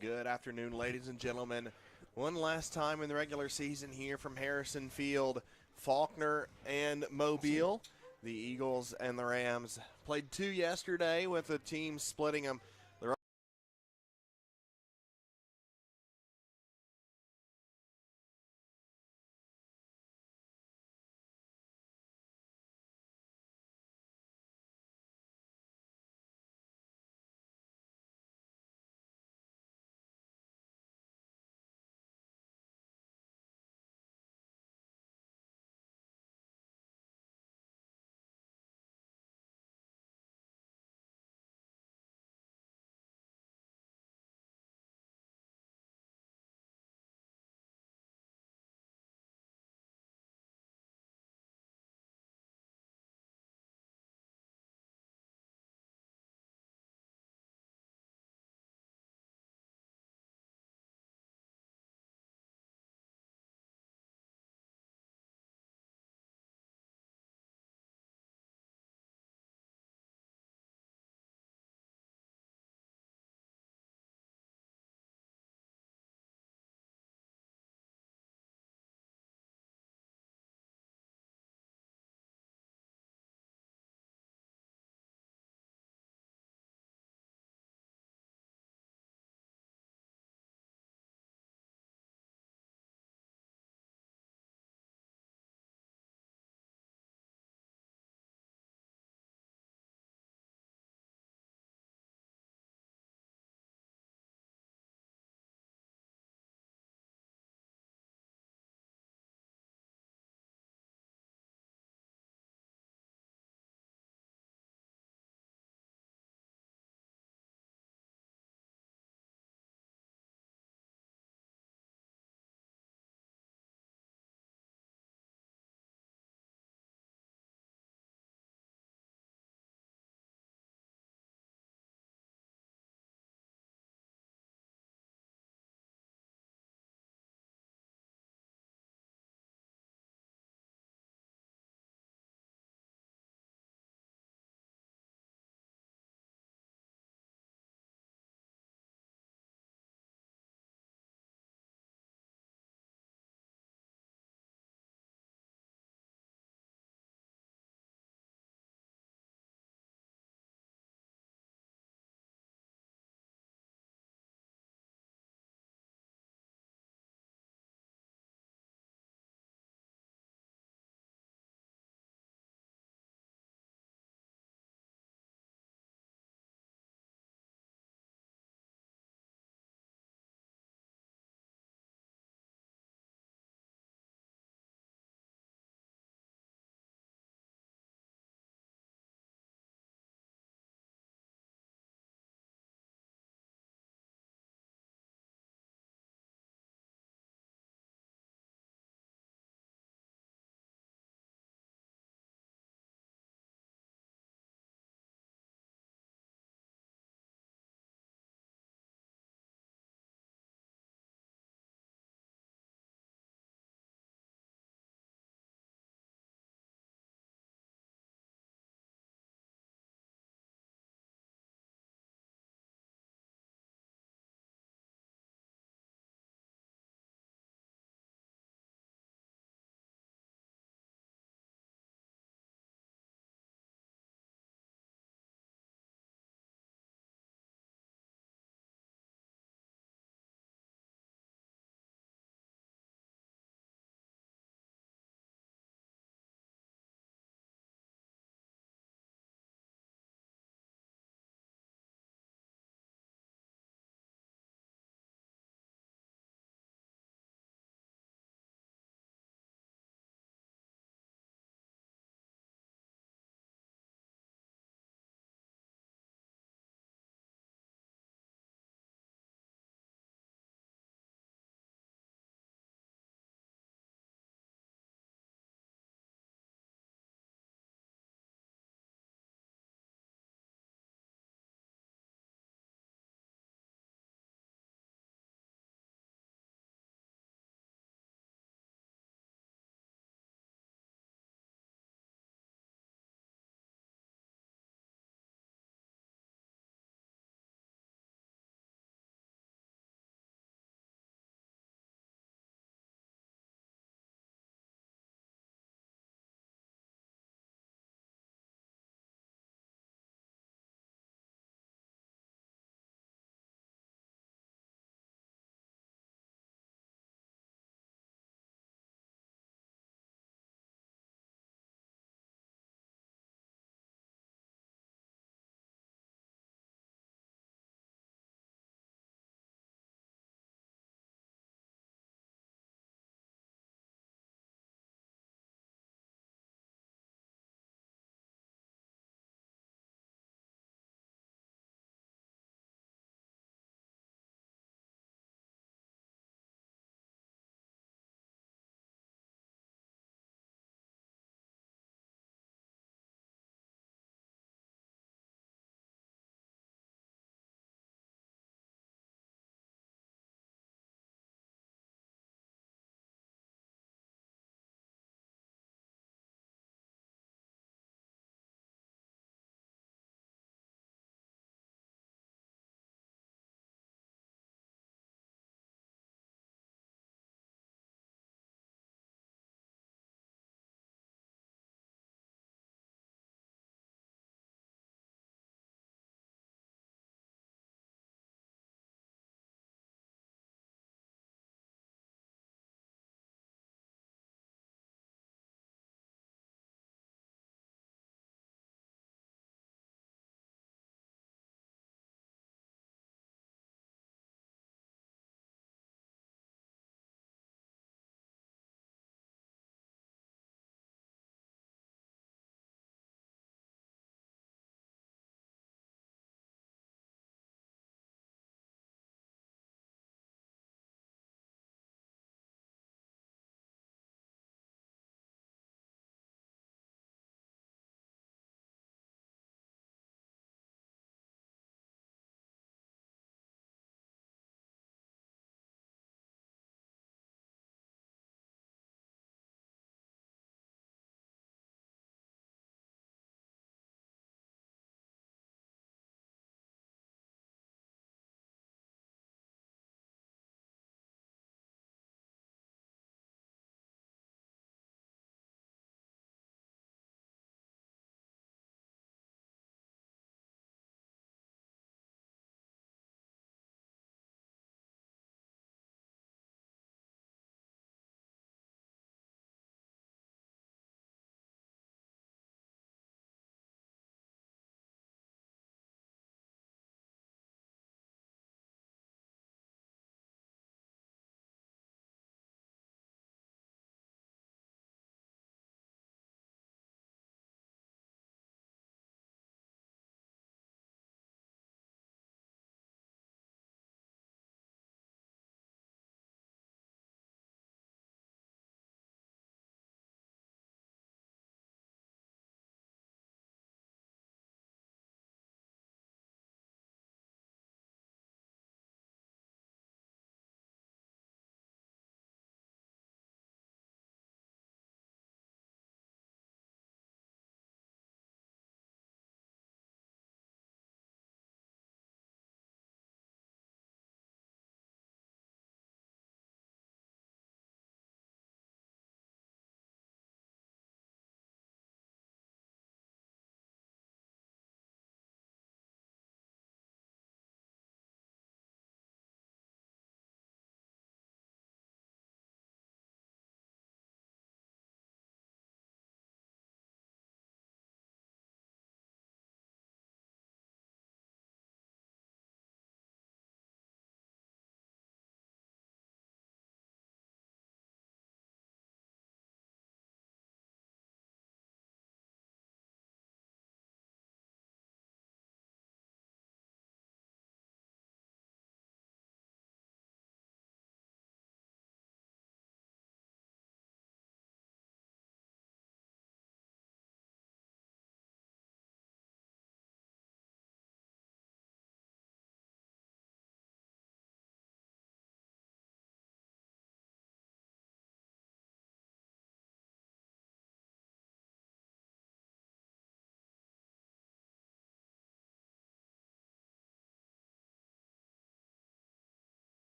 Good afternoon, ladies and gentlemen. One last time in the regular season here from Harrison Field, Faulkner and Mobile. The Eagles and the Rams played two yesterday with the team splitting them.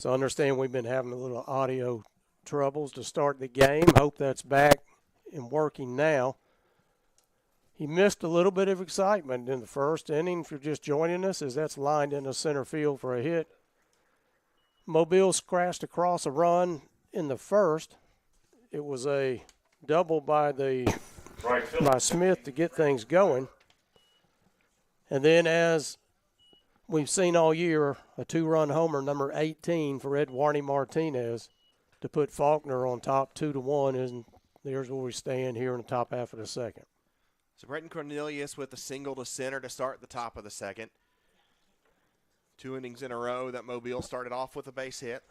So I understand we've been having a little audio troubles to start the game. Hope that's back and working now. He missed a little bit of excitement in the first inning. If you're just joining us, as that's lined into center field for a hit. Mobile scratched across a run in the first. It was a double by Smith to get things going. And then, as we've seen all year, a 2-run homer, number 18 for Eduardo Martinez, to put Faulkner on top 2-1, and there's where we stand here in the top half of the second. So Brenton Cornelius with a single to center to start the top of the second. 2 innings in a row that Mobile started off with a base hit.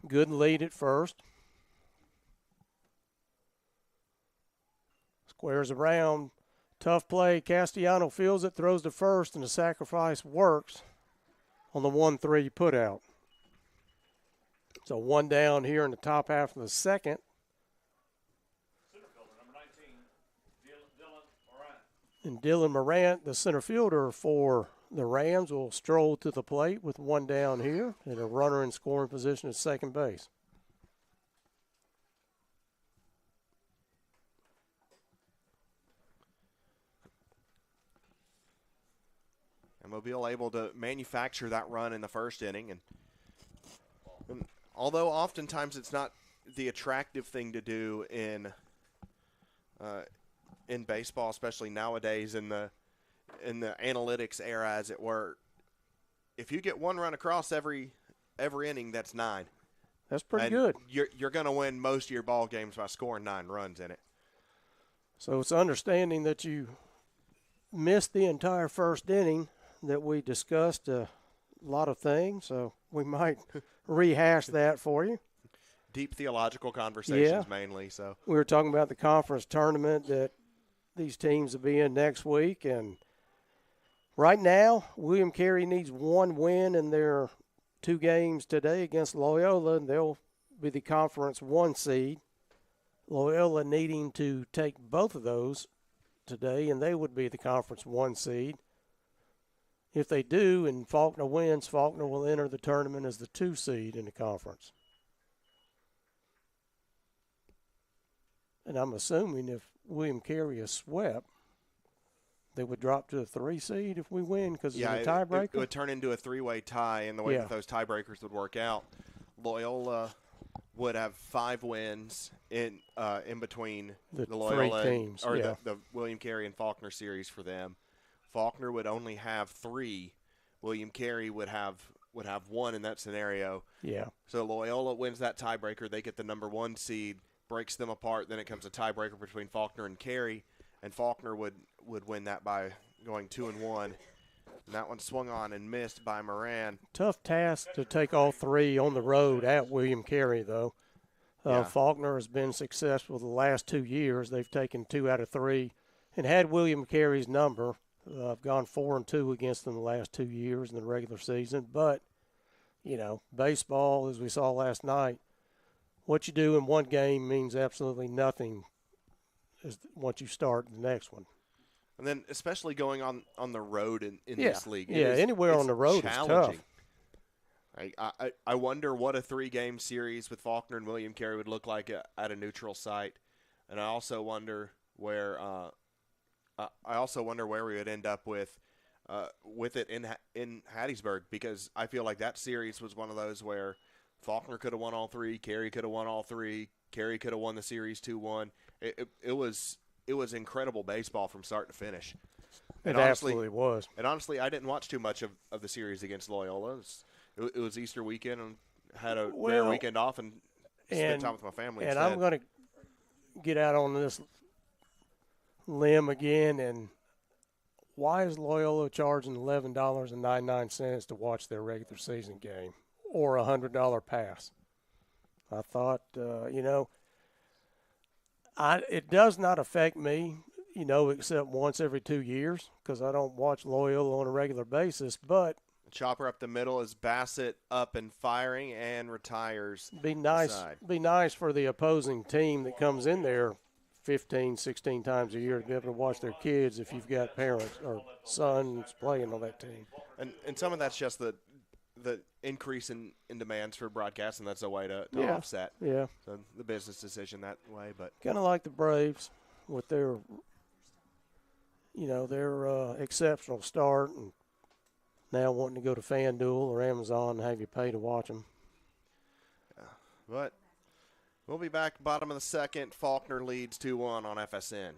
Good lead at first. Squares around. Tough play. Castellano fields it, throws to first, and the sacrifice works on the 1-3 putout. So 1 down here in the top half of the second. Center fielder, number 19, Dylan Morant. And Dylan Morant, the center fielder for the Rams, will stroll to the plate with 1 down here and a runner in scoring position at second base. And Mobile able to manufacture that run in the first inning. And although oftentimes it's not the attractive thing to do in baseball, especially nowadays in the analytics era, as it were, if you get 1 run across every inning, that's 9. That's pretty good. You're going to win most of your ball games by scoring 9 runs in it. So it's understanding that you missed the entire first inning that we discussed a lot of things, so we might rehash that for you. Deep theological conversations mainly. So we were talking about the conference tournament that these teams will be in next week, and right now William Carey needs 1 win in their 2 games today against Loyola, and they'll be the conference 1 seed. Loyola needing to take both of those today, and they would be the conference 1 seed. If they do and Faulkner wins, Faulkner will enter the tournament as the 2 seed in the conference. And I'm assuming if William Carey is swept, they would drop to a 3 seed if we win because of the tiebreaker. It would turn into a 3-way tie in the way that those tiebreakers would work out. Loyola would have 5 wins in between the Loyola 3 teams, the William Carey and Faulkner series for them. Faulkner would only have 3. William Carey would have 1 in that scenario. Yeah. So Loyola wins that tiebreaker. They get the number 1 seed, breaks them apart. Then it comes a tiebreaker between Faulkner and Carey, and Faulkner would win that by going 2-1. And that one swung on and missed by Moran. Tough task to take all 3 on the road at William Carey, though. Faulkner has been successful the last 2 years. They've taken 2 out of 3 and had William Carey's number. I've gone 4-2 against them the last 2 years in the regular season. But, baseball, as we saw last night, what you do in one game means absolutely nothing once you start the next one. And then especially going on the road in this league. Anywhere on the road is tough. I wonder what a 3-game series with Faulkner and William Carey would look like at a neutral site. And I also wonder where we would end up with it in Hattiesburg, because I feel like that series was one of those where Faulkner could have won all 3, Carey could have won all 3, Carey could have won the series 2-1. It was incredible baseball from start to finish. It absolutely was. And honestly, I didn't watch too much of the series against Loyola. It was Easter weekend and had a rare weekend off and spent time with my family and instead. I'm going to get out on this limb again, and why is Loyola charging $11.99 to watch their regular season game or a $100 pass? I thought, it does not affect me, except once every 2 years, because I don't watch Loyola on a regular basis. But chopper up the middle is Bassett up and firing and retires. Be nice for the opposing team that comes in there 15, 16 times a year to be able to watch their kids if you've got parents or sons playing on that team. And some of that's just the increase in demands for broadcast, and that's a way to offset so the business decision that way. But kind of like the Braves with their exceptional start, and now wanting to go to FanDuel or Amazon and have you pay to watch them. Yeah. But we'll be back bottom of the second. Faulkner leads 2-1 on FSN.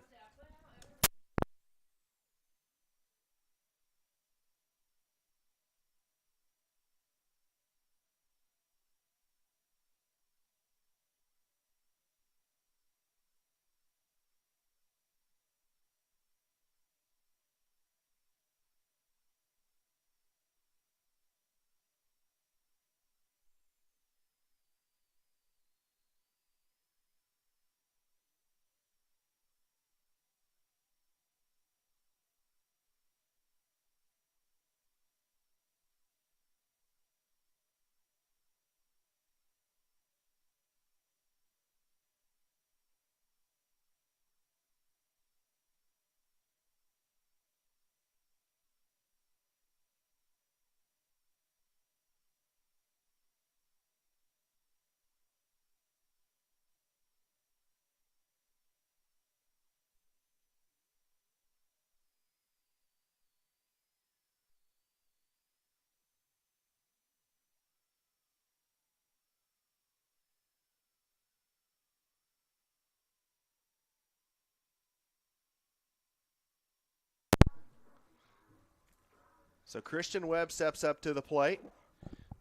So Christian Webb steps up to the plate.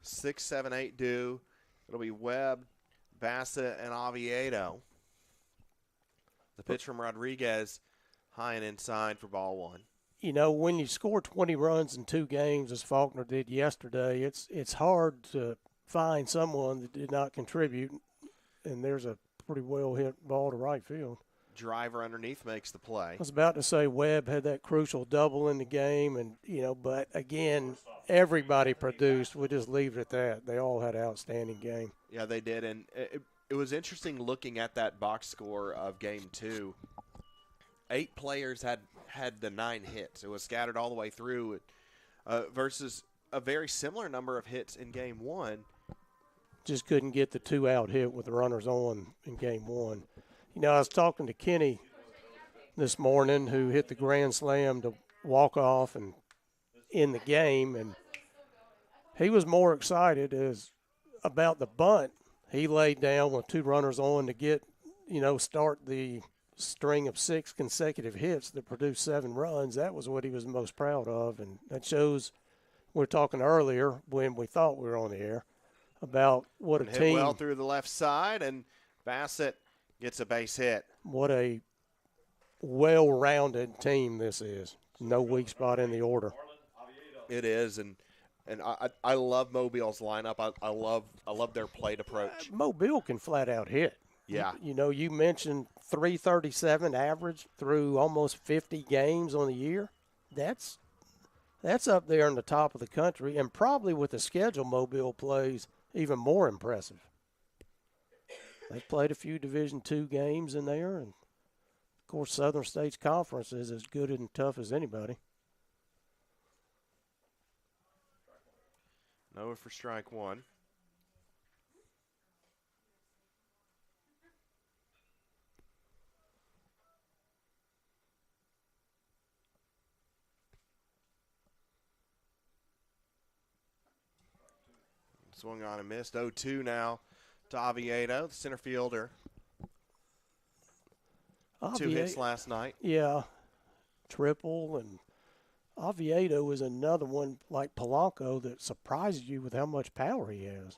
6, 7, 8 due. It'll be Webb, Bassett, and Oviedo. The pitch from Rodriguez, high and inside for ball one. You know, when you score 20 runs in 2 games, as Faulkner did yesterday, it's hard to find someone that did not contribute, and there's a pretty well hit ball to right field. Driver underneath makes the play. I was about to say Webb had that crucial double in the game, and but again, everybody produced. We'll just leave it at that. They all had an outstanding game. Yeah, they did, and it was interesting looking at that box score of Game 2. 8 players had the 9 hits. It was scattered all the way through, versus a very similar number of hits in Game 1. Just couldn't get the 2-out hit with the runners on in Game 1. I was talking to Kenny this morning, who hit the grand slam to walk off and in the game, and he was more excited about the bunt he laid down with 2 runners on to get, start the string of 6 consecutive hits that produced 7 runs. That was what he was most proud of, and that shows we were talking earlier when we thought we were on the air about what and a hit team. Well through the left side, and Bassett gets a base hit. What a well-rounded team this is. No weak spot in the order. It is, and I love Mobile's lineup. I love their plate approach. Mobile can flat out hit. Yeah. You mentioned 337 average through almost 50 games on the year. That's up there in the top of the country, and probably with the schedule Mobile plays, even more impressive. They've played a few Division II games in there, and, of course, Southern States Conference is as good and tough as anybody. Nova for strike one. Swung on and missed. 0-2 now to Oviedo, the center fielder. 2 hits last night. Yeah, triple, and Oviedo is another one like Polanco that surprises you with how much power he has.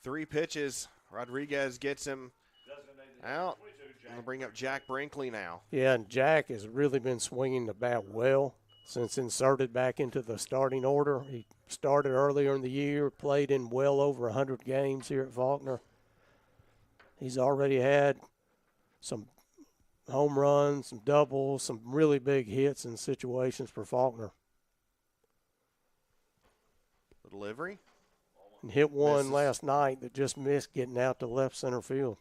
3 pitches. Rodriguez gets him out. I'm going to bring up Jack Brinkley now. Yeah, and Jack has really been swinging the bat well since inserted back into the starting order. He started earlier in the year, played in well over 100 games here at Faulkner. He's already had some home runs, some doubles, some really big hits in situations for Faulkner. The delivery. And hit one last night that just missed getting out to left center field.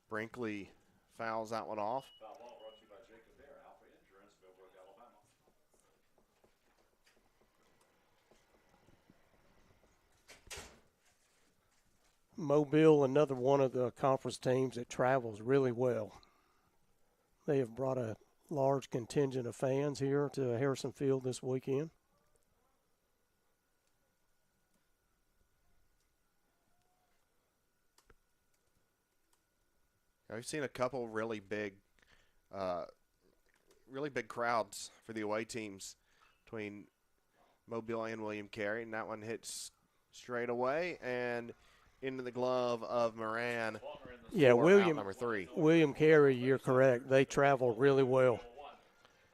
Brinkley fouls that one off. Foul ball brought to you by Jacob Bear, Alpha Insurance, Millbrook, Alabama. Mobile, another one of the conference teams that travels really well. They have brought a large contingent of fans here to Harrison Field this weekend. I've seen a couple really big crowds for the away teams between Mobile and William Carey, and that one hits straight away and into the glove of Moran. Yeah, Out number 3. William Carey, you're correct. They travel really well.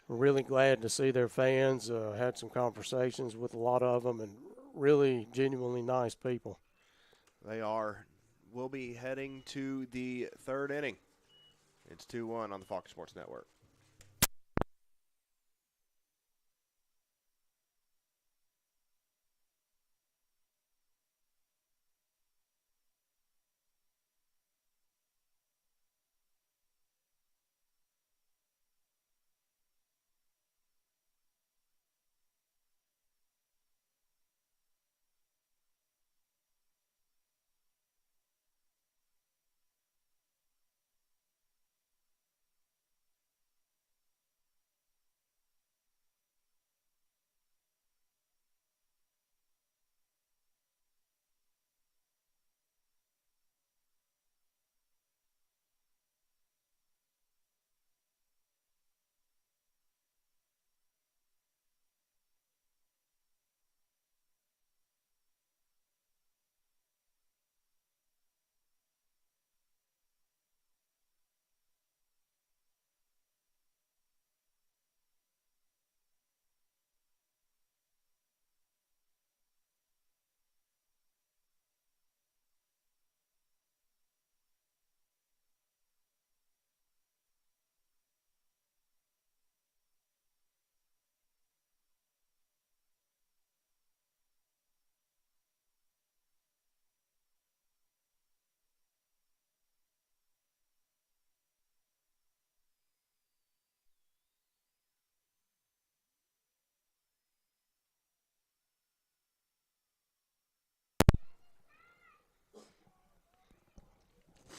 We're really glad to see their fans. Had some conversations with a lot of them, and really genuinely nice people. They are. We'll be heading to the 3rd inning. It's 2-1 on the Faulkner Sports Network.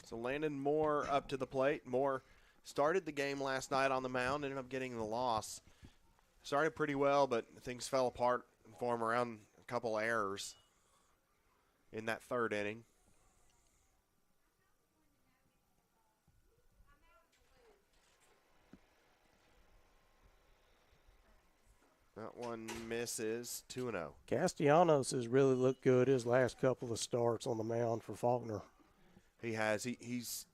So Landon Moore up to the plate. Moore started the game last night on the mound, ended up getting the loss. Started pretty well, but things fell apart for him around a couple errors in that 3rd inning. That one misses. 2-0. Castellanos has really looked good his last couple of starts on the mound for Faulkner. He has. He's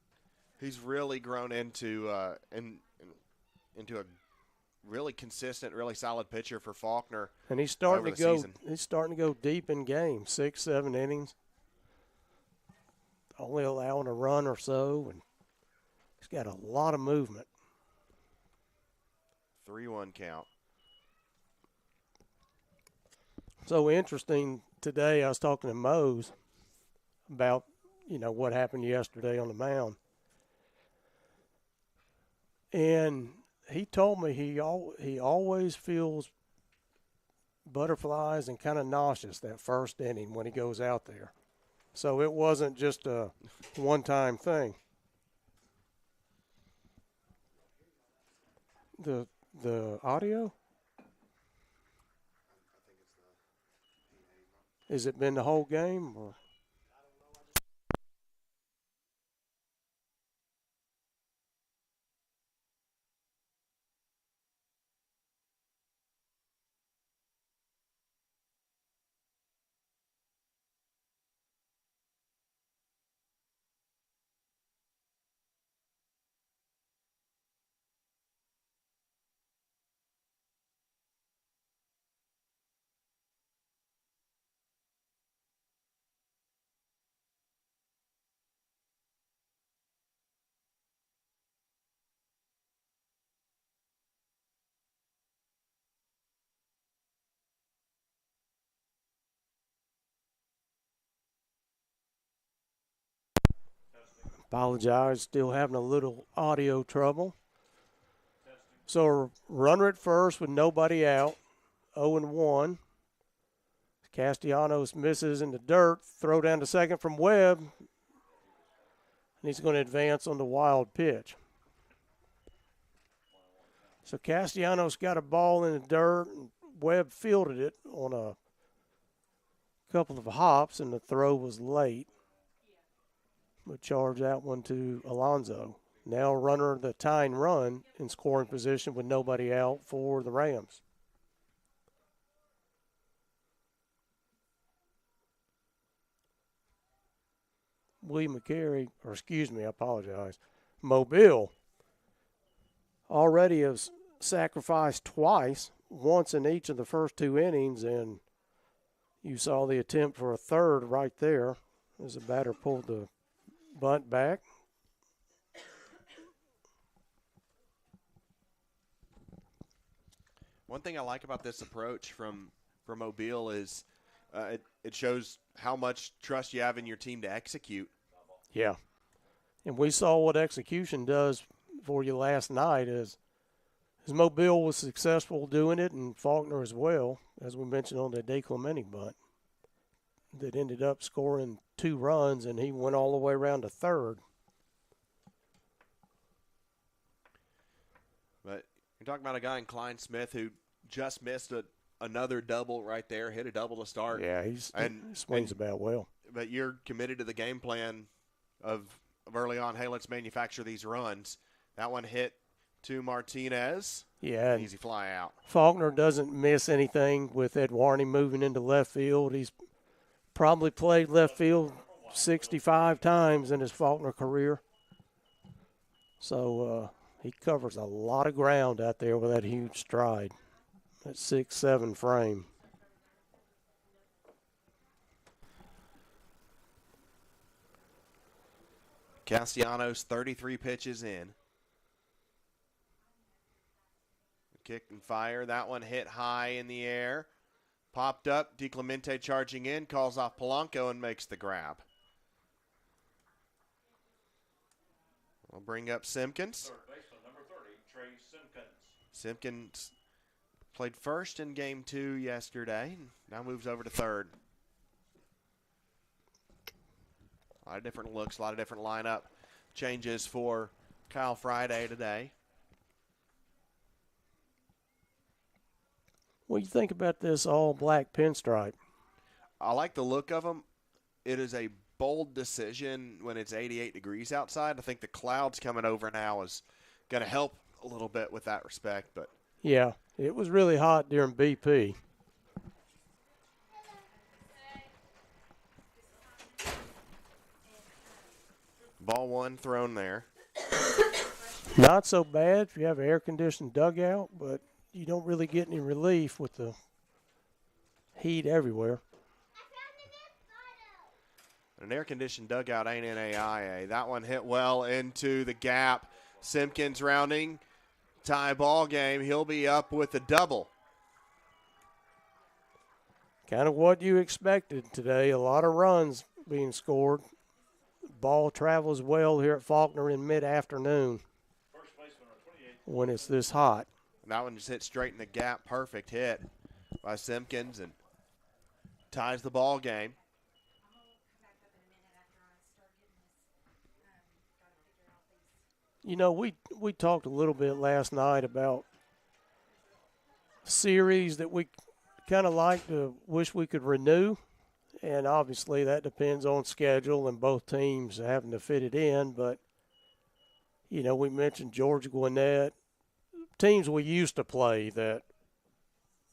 really grown into into a really consistent, really solid pitcher for Faulkner. And he's starting to go. Season. He's starting to go deep in games, 6, 7 innings, only allowing a run or so, and he's got a lot of movement. 3-1 count. So interesting today. I was talking to Mose about what happened yesterday on the mound, and he told me he always feels butterflies and kind of nauseous that first inning when he goes out there. So it wasn't just a one-time thing. The audio? Has it been the whole game? Or? Apologize, still having a little audio trouble. So runner at first with nobody out, 0-1. Castellanos misses in the dirt, throw down to second from Webb, and he's going to advance on the wild pitch. So Castellanos got a ball in the dirt, and Webb fielded it on a couple of hops, and the throw was late. But charge that one to Alonso. Now runner the tying run in scoring position with nobody out for the Rams. William McCary, or excuse me, I apologize. Mobile already has sacrificed twice, once in each of the first 2 innings, and you saw the attempt for a third right there as the batter pulled the bunt back. One thing I like about this approach from Mobile is it shows how much trust you have in your team to execute. Yeah. And we saw what execution does for you last night as Mobile was successful doing it, and Faulkner as well, as we mentioned on the DeClemente bunt, that ended up scoring 2 runs, and he went all the way around to third. But you're talking about a guy in Klein Smith who just missed another double right there, hit a double to start. Yeah, he swings the bat well. But you're committed to the game plan of early on, hey, let's manufacture these runs. That one hit to Martinez. Yeah. Easy fly out. Faulkner doesn't miss anything with Edwarney moving into left field. He's probably played left field 65 times in his Faulkner career. So he covers a lot of ground out there with that huge stride, that 6'7" frame. Castellanos 33 pitches in. Kick and fire. That one hit high in the air. Popped up. DeClemente charging in. Calls off Polanco and makes the grab. We'll bring up Simpkins. Third baseman, number 30, Trey Simpkins. Simpkins played first in game 2 yesterday. Now moves over to third. A lot of different looks, a lot of different lineup changes for Kyle Friday today. What do you think about this all-black pinstripe? I like the look of them. It is a bold decision when it's 88 degrees outside. I think the clouds coming over now is going to help a little bit with that respect. But yeah, it was really hot during BP. Ball one thrown there. Not so bad if you have an air-conditioned dugout, but you don't really get any relief with the heat everywhere. An air-conditioned dugout ain't in AIA. That one hit well into the gap. Simpkins rounding. Tie ball game. He'll be up with a double. Kind of what you expected today. A lot of runs being scored. Ball travels well here at Faulkner in mid-afternoon when it's this hot. That one just hit straight in the gap. Perfect hit by Simpkins and ties the ball game. You know, we talked a little bit last night about series that we kind of like to wish we could renew, and obviously that depends on schedule and both teams having to fit it in. But, you know, we mentioned George Gwinnett, teams we used to play that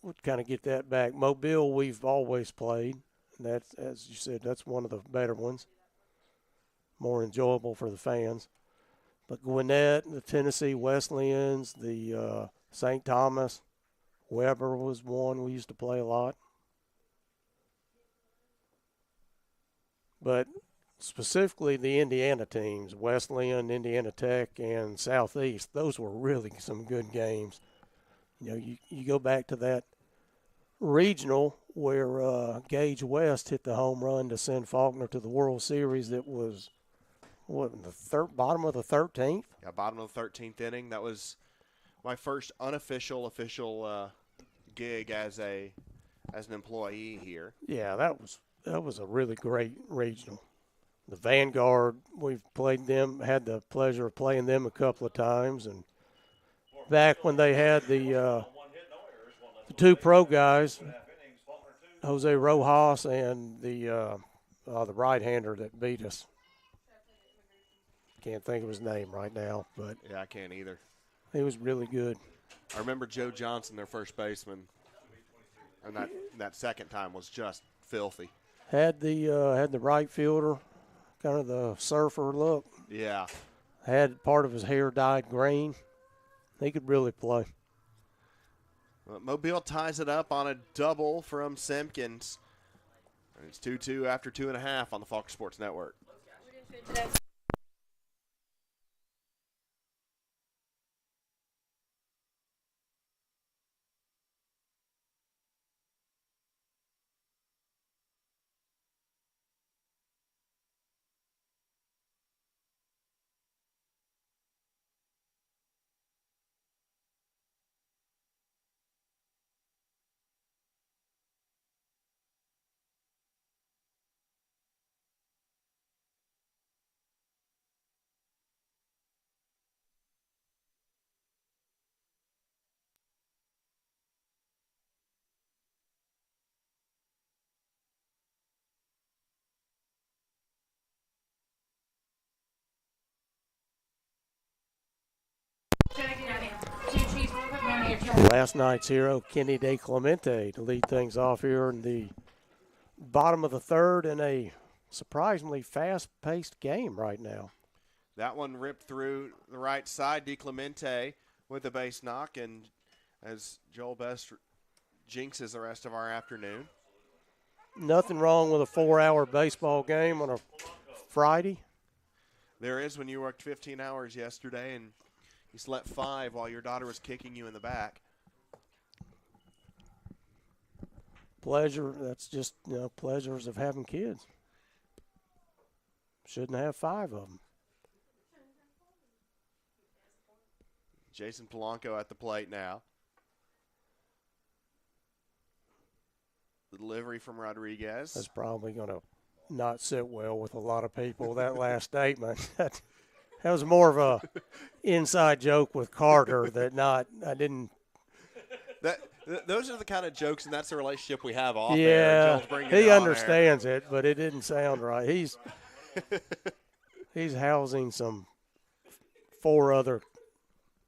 would kind of get that back. Mobile, we've always played. That's, as you said, that's one of the better ones, more enjoyable for the fans. But Gwinnett, the Tennessee Wesleyans, the St. Thomas, Weber was one we used to play a lot. But specifically the Indiana teams, Wesleyan, Indiana Tech, and Southeast, those were really some good games. You know, you go back to that regional where Gage West hit the home run to send Faulkner to the World Series. That was what, in the bottom of the 13th? Yeah, bottom of the 13th inning. That was my first unofficial official gig as an employee here. Yeah, that was a really great regional. The Vanguard, we've played them, had the pleasure of playing them a couple of times, and back when they had the two pro guys, Jose Rojas and the right-hander that beat us. Can't think of his name right now, but Yeah, I can't either. he was really good. I remember Joe Johnson, their first baseman, and that second time was just filthy. Had the right fielder, kind of the surfer look. Yeah. Had part of his hair dyed green. He could really play. Well, Mobile ties it up on a double from Simpkins. And it's 2-2 after 2.5 on the Faulkner Sports Network. Last night's hero, Kenny De Clemente, to lead things off here in the bottom of the third in a surprisingly fast-paced game right now. That one ripped through the right side. De Clemente with the base knock, and as Joel Best jinxes the rest of our afternoon. Nothing wrong with a 4-hour baseball game on a Friday. There is when you worked 15 hours yesterday and you slept 5 while your daughter was kicking you in the back. Pleasure, that's just, pleasures of having kids. Shouldn't have 5 of them. Jason Polanco at the plate now. The delivery from Rodriguez. That's probably going to not sit well with a lot of people, that last statement. That was more of a inside joke with Carter Those are the kind of jokes, and that's the relationship we have off yeah, air. Joel's bringing he it on understands it, but it didn't sound right. He's housing some 4 other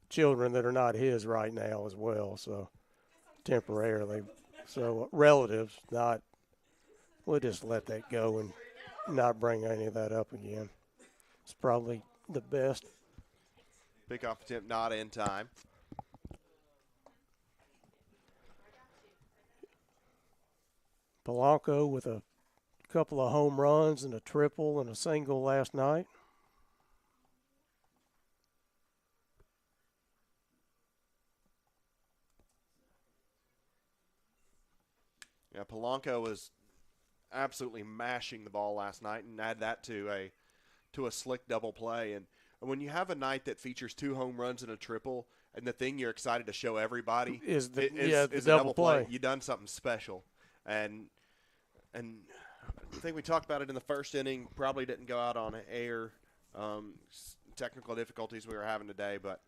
children that are not his right now as well, so temporarily. So relatives, we'll just let that go and not bring any of that up again. It's probably the best. Pickoff attempt not in time. Polanco with a couple of home runs and a triple and a single last night. Yeah, Polanco was absolutely mashing the ball last night, and add that to a slick double play. And when you have a night that features 2 home runs and a triple, and the thing you're excited to show everybody is the double play, you done something special. And I think we talked about it in the first inning. Probably didn't go out on air. Technical difficulties we were having today, but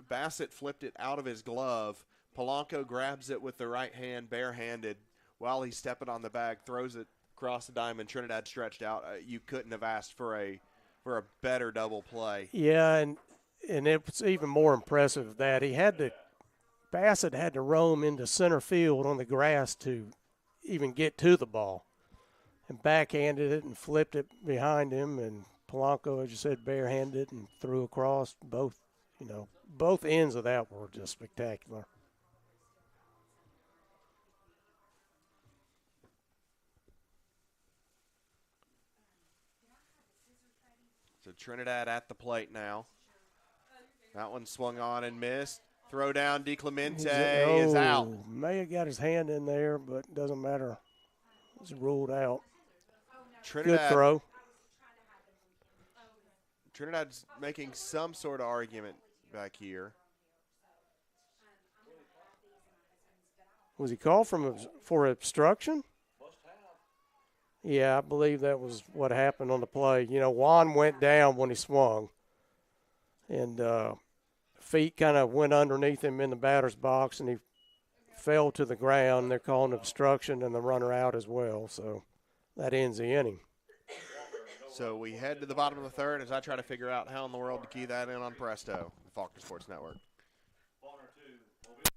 Bassett flipped it out of his glove. Polanco grabs it with the right hand, barehanded, while he's stepping on the bag, throws it across the diamond. Trinidad stretched out. You couldn't have asked for a better double play. Yeah, and it was even more impressive that Bassett had to roam into center field on the grass to even get to the ball, and backhanded it and flipped it behind him. And Polanco, as you said, barehanded and threw across. Both ends of that were just spectacular. So Trinidad at the plate now. That one swung on and missed. Throw down, De Clemente is out. May have got his hand in there, but doesn't matter. It's ruled out. Trinidad, good throw. Trinidad's making some sort of argument back here. Was he called for obstruction? Yeah, I believe that was what happened on the play. You know, Juan went down when he swung, and feet kind of went underneath him in the batter's box, and he fell to the ground. They're calling obstruction and the runner out as well, so that ends the inning. So we head to the bottom of the third as I try to figure out how in the world to key that in on Presto, the Faulkner Sports Network. Faulkner 2, Mobile.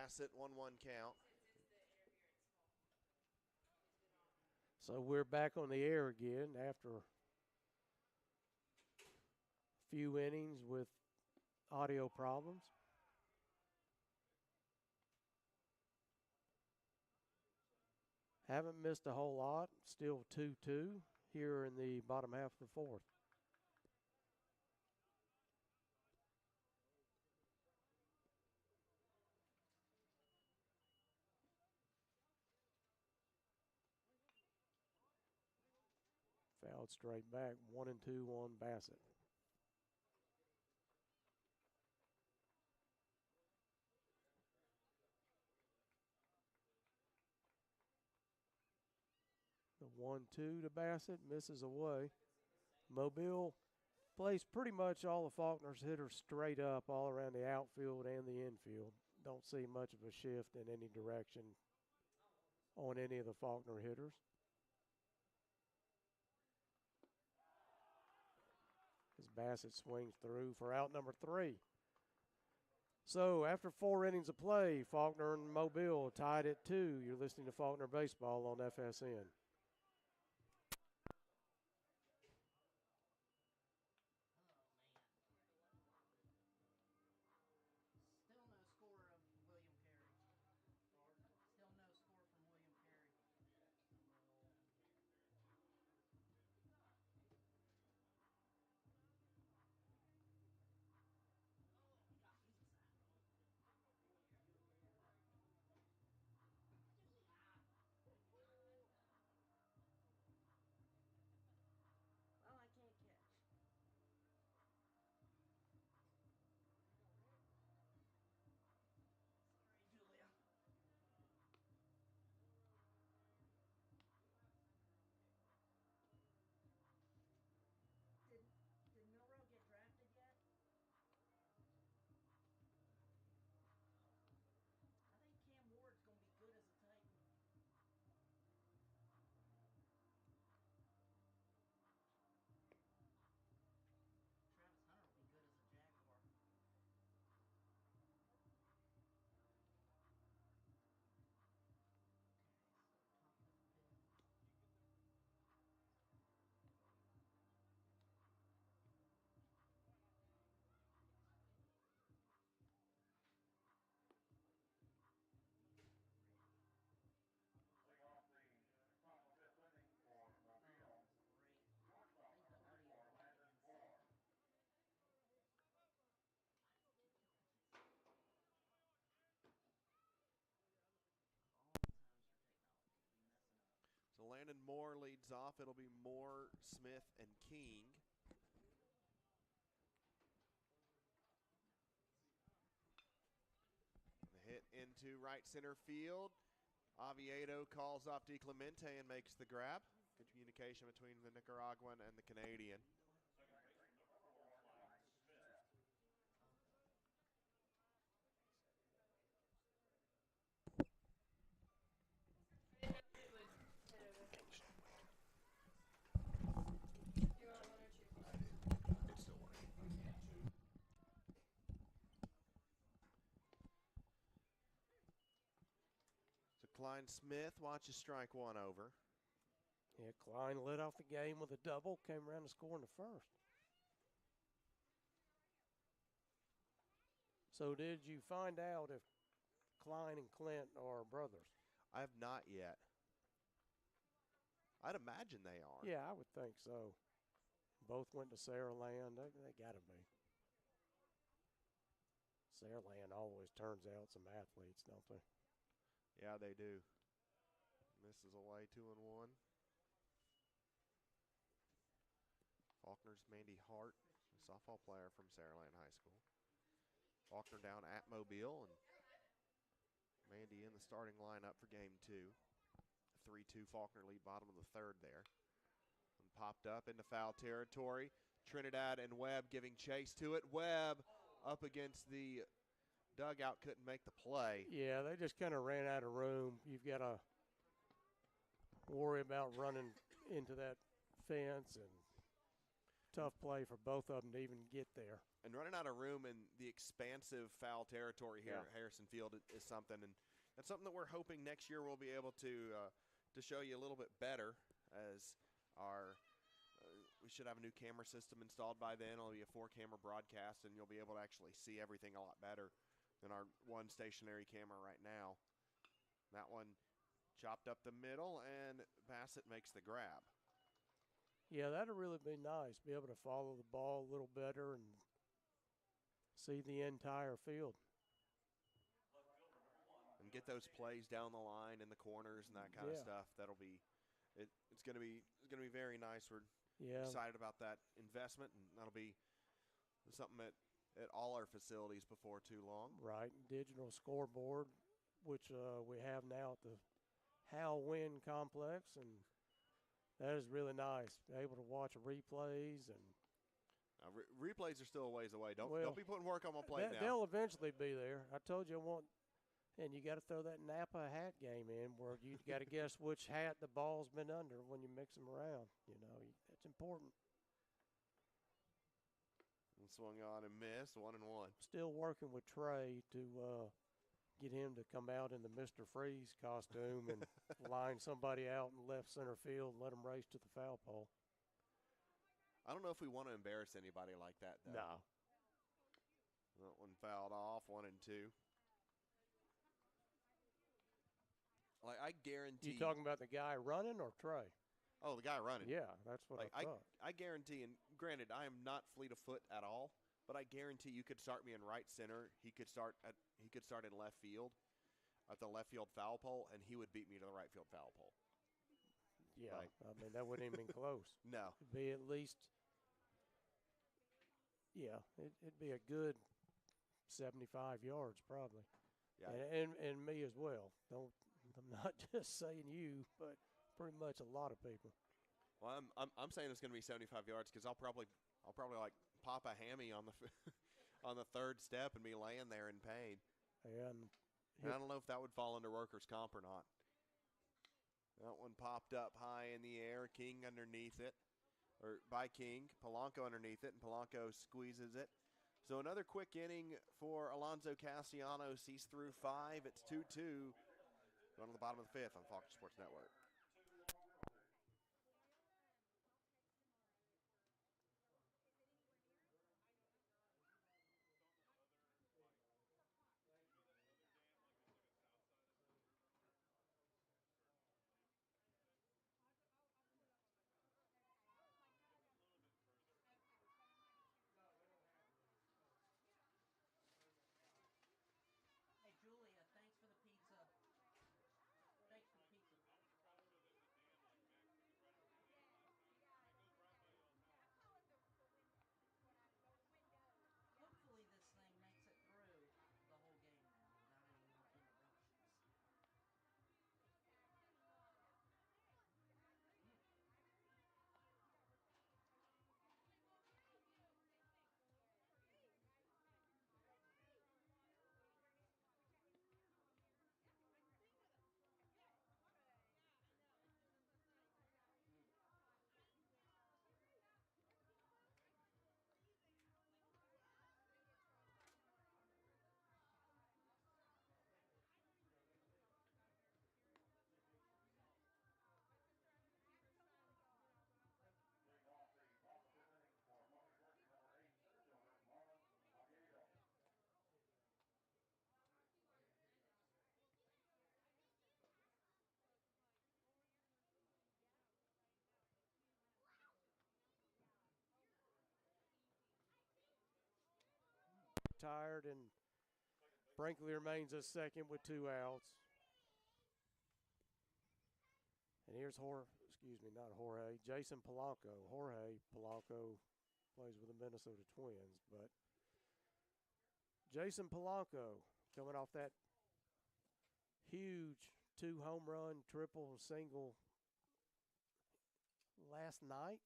Bassett, 1-1 count. So we're back on the air again after a few innings with audio problems. Haven't missed a whole lot. Still 2-2 here in the bottom half of the fourth. Fouled straight back, 1-2 on Bassett. The 1-2 to Bassett, misses away. Mobile plays pretty much all of Faulkner's hitters straight up all around the outfield and the infield. Don't see much of a shift in any direction on any of the Faulkner hitters. As Bassett swings through for out number 3. So after 4 innings of play, Faulkner and Mobile tied at 2. You're listening to Faulkner Baseball on FSN. Still no score of William Carey. Still no score from William Carey. Well, I can't catch. Sorry, Julia. Did Milrow get drafted yet? I think Cam Ward's going to be good as a Titan. Travis Hunter will be good as a Jaguar. Okay, so top of the 5th. Lead off the top of 5th inning for Mobile. Oh, great. I think the audio For is Landon insane. Moore. All the times for technology to be messing up. So Landon Moore leads off. It'll be Moore, Smith, and King. The hit into right center field. Oviedo calls off DiClemente and makes the grab. Good communication between the Nicaraguan and the Canadian. Second baseman, number 4, Klein Smith. It's still working. So Klein Smith watches strike 1 over. Yeah, Klein led off the game with a double, came around to score in the first. So did you find out if Klein and Clint are brothers? I have not yet. I'd imagine they are. Yeah, I would think so. Both went to Saraland. They got to be. Saraland always turns out some athletes, don't they? Yeah, they do. Misses away 2-1. Faulkner's Mandy Hart, a softball player from Saraland High School. Faulkner down at Mobile, and Mandy in the starting lineup for game 2. 3-2 Faulkner lead, bottom of the 3rd there. And popped up into foul territory. Trinidad and Webb giving chase to it. Webb up against the dugout, couldn't make the play. Yeah, they just kind of ran out of room. You've got to worry about running into that fence. And tough play for both of them to even get there. And running out of room in the expansive foul territory here at Harrison Field is something, and that's something that we're hoping next year we'll be able to show you a little bit better, as our we should have a new camera system installed by then. It'll be a 4-camera broadcast, and you'll be able to actually see everything a lot better than our one stationary camera right now. That one chopped up the middle, and Bassett makes the grab. Yeah, that'd really be nice, be able to follow the ball a little better and see the entire field. And get those plays down the line in the corners and that kind of stuff. That'll be it's going to be very nice. We're excited about that investment, and that'll be something at all our facilities before too long. Right, digital scoreboard, which we have now at the Hal Wynn Complex, and that is really nice. Able to watch replays, and replays are still a ways away. Don't be putting work on my plate now. They'll eventually be there. I told you I want. And you got to throw that Napa hat game in where you got to guess which hat the ball's been under when you mix them around. You know, that's important. And swung on and missed, 1-1. Still working with Trey to get him to come out in the Mr. Freeze costume and line somebody out in left center field and let them race to the foul pole. I don't know if we want to embarrass anybody like that, though. No. That one fouled off, 1-2. Like, I guarantee. You talking about the guy running or Trey? Oh, the guy running. Yeah, that's what I thought. I guarantee, and granted, I am not fleet of foot at all, but I guarantee you could start me in right center. He could start in left field, at the left field foul pole, and he would beat me to the right field foul pole. Yeah, I mean, that wouldn't even be close. No. It'd be at least, it'd be a good 75 yards probably. Yeah. And me as well. I'm not just saying you, but pretty much a lot of people. Well, I'm saying it's going to be 75 yards because I'll probably like pop a hammy on the on the third step and be laying there in pain. And I don't know if that would fall under workers' comp or not. That one popped up high in the air. King underneath it, or by King. Polanco underneath it, and Polanco squeezes it. So another quick inning for Alonzo Castellanos. He's through 5. It's 2-2. Going to the bottom of the 5th on Faulkner Sports Network. Hey, Julia, thanks for the pizza. Thanks for the pizza. Hopefully this thing makes it through the whole game now without any more interruptions. Tired, and Brinkley remains at second with 2 outs. And here's Jason Polanco. Jorge Polanco plays with the Minnesota Twins, but Jason Polanco coming off that huge 2 home run, triple, single last night.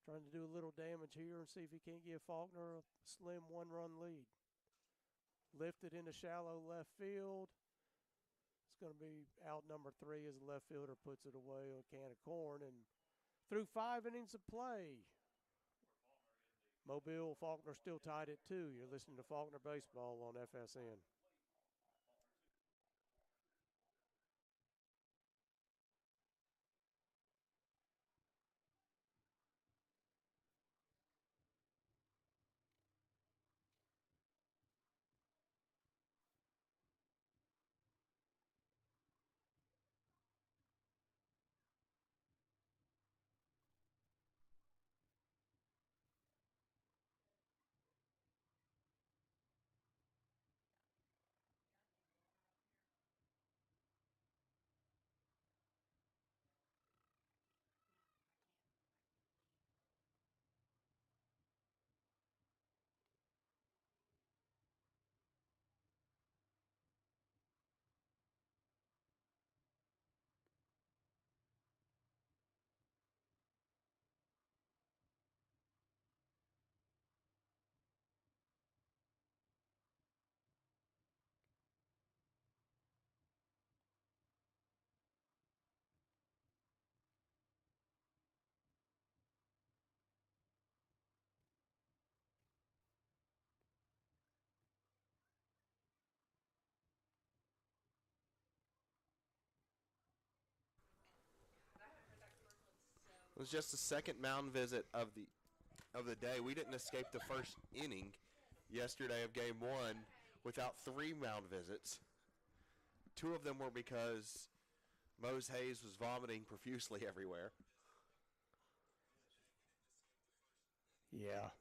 Trying to do a little damage here and see if he can't give Faulkner a slim 1-run lead. Lifted into shallow left field. It's going to be out number 3 as the left fielder puts it away on a can of corn. And through 5 innings of play, Mobile, Faulkner still tied at 2. You're listening to Faulkner Baseball on FSN. It was just the second mound visit of the day. We didn't escape the first inning yesterday of game 1 without 3 mound visits. 2 of them were because Mose Hayes was vomiting profusely everywhere. Yeah.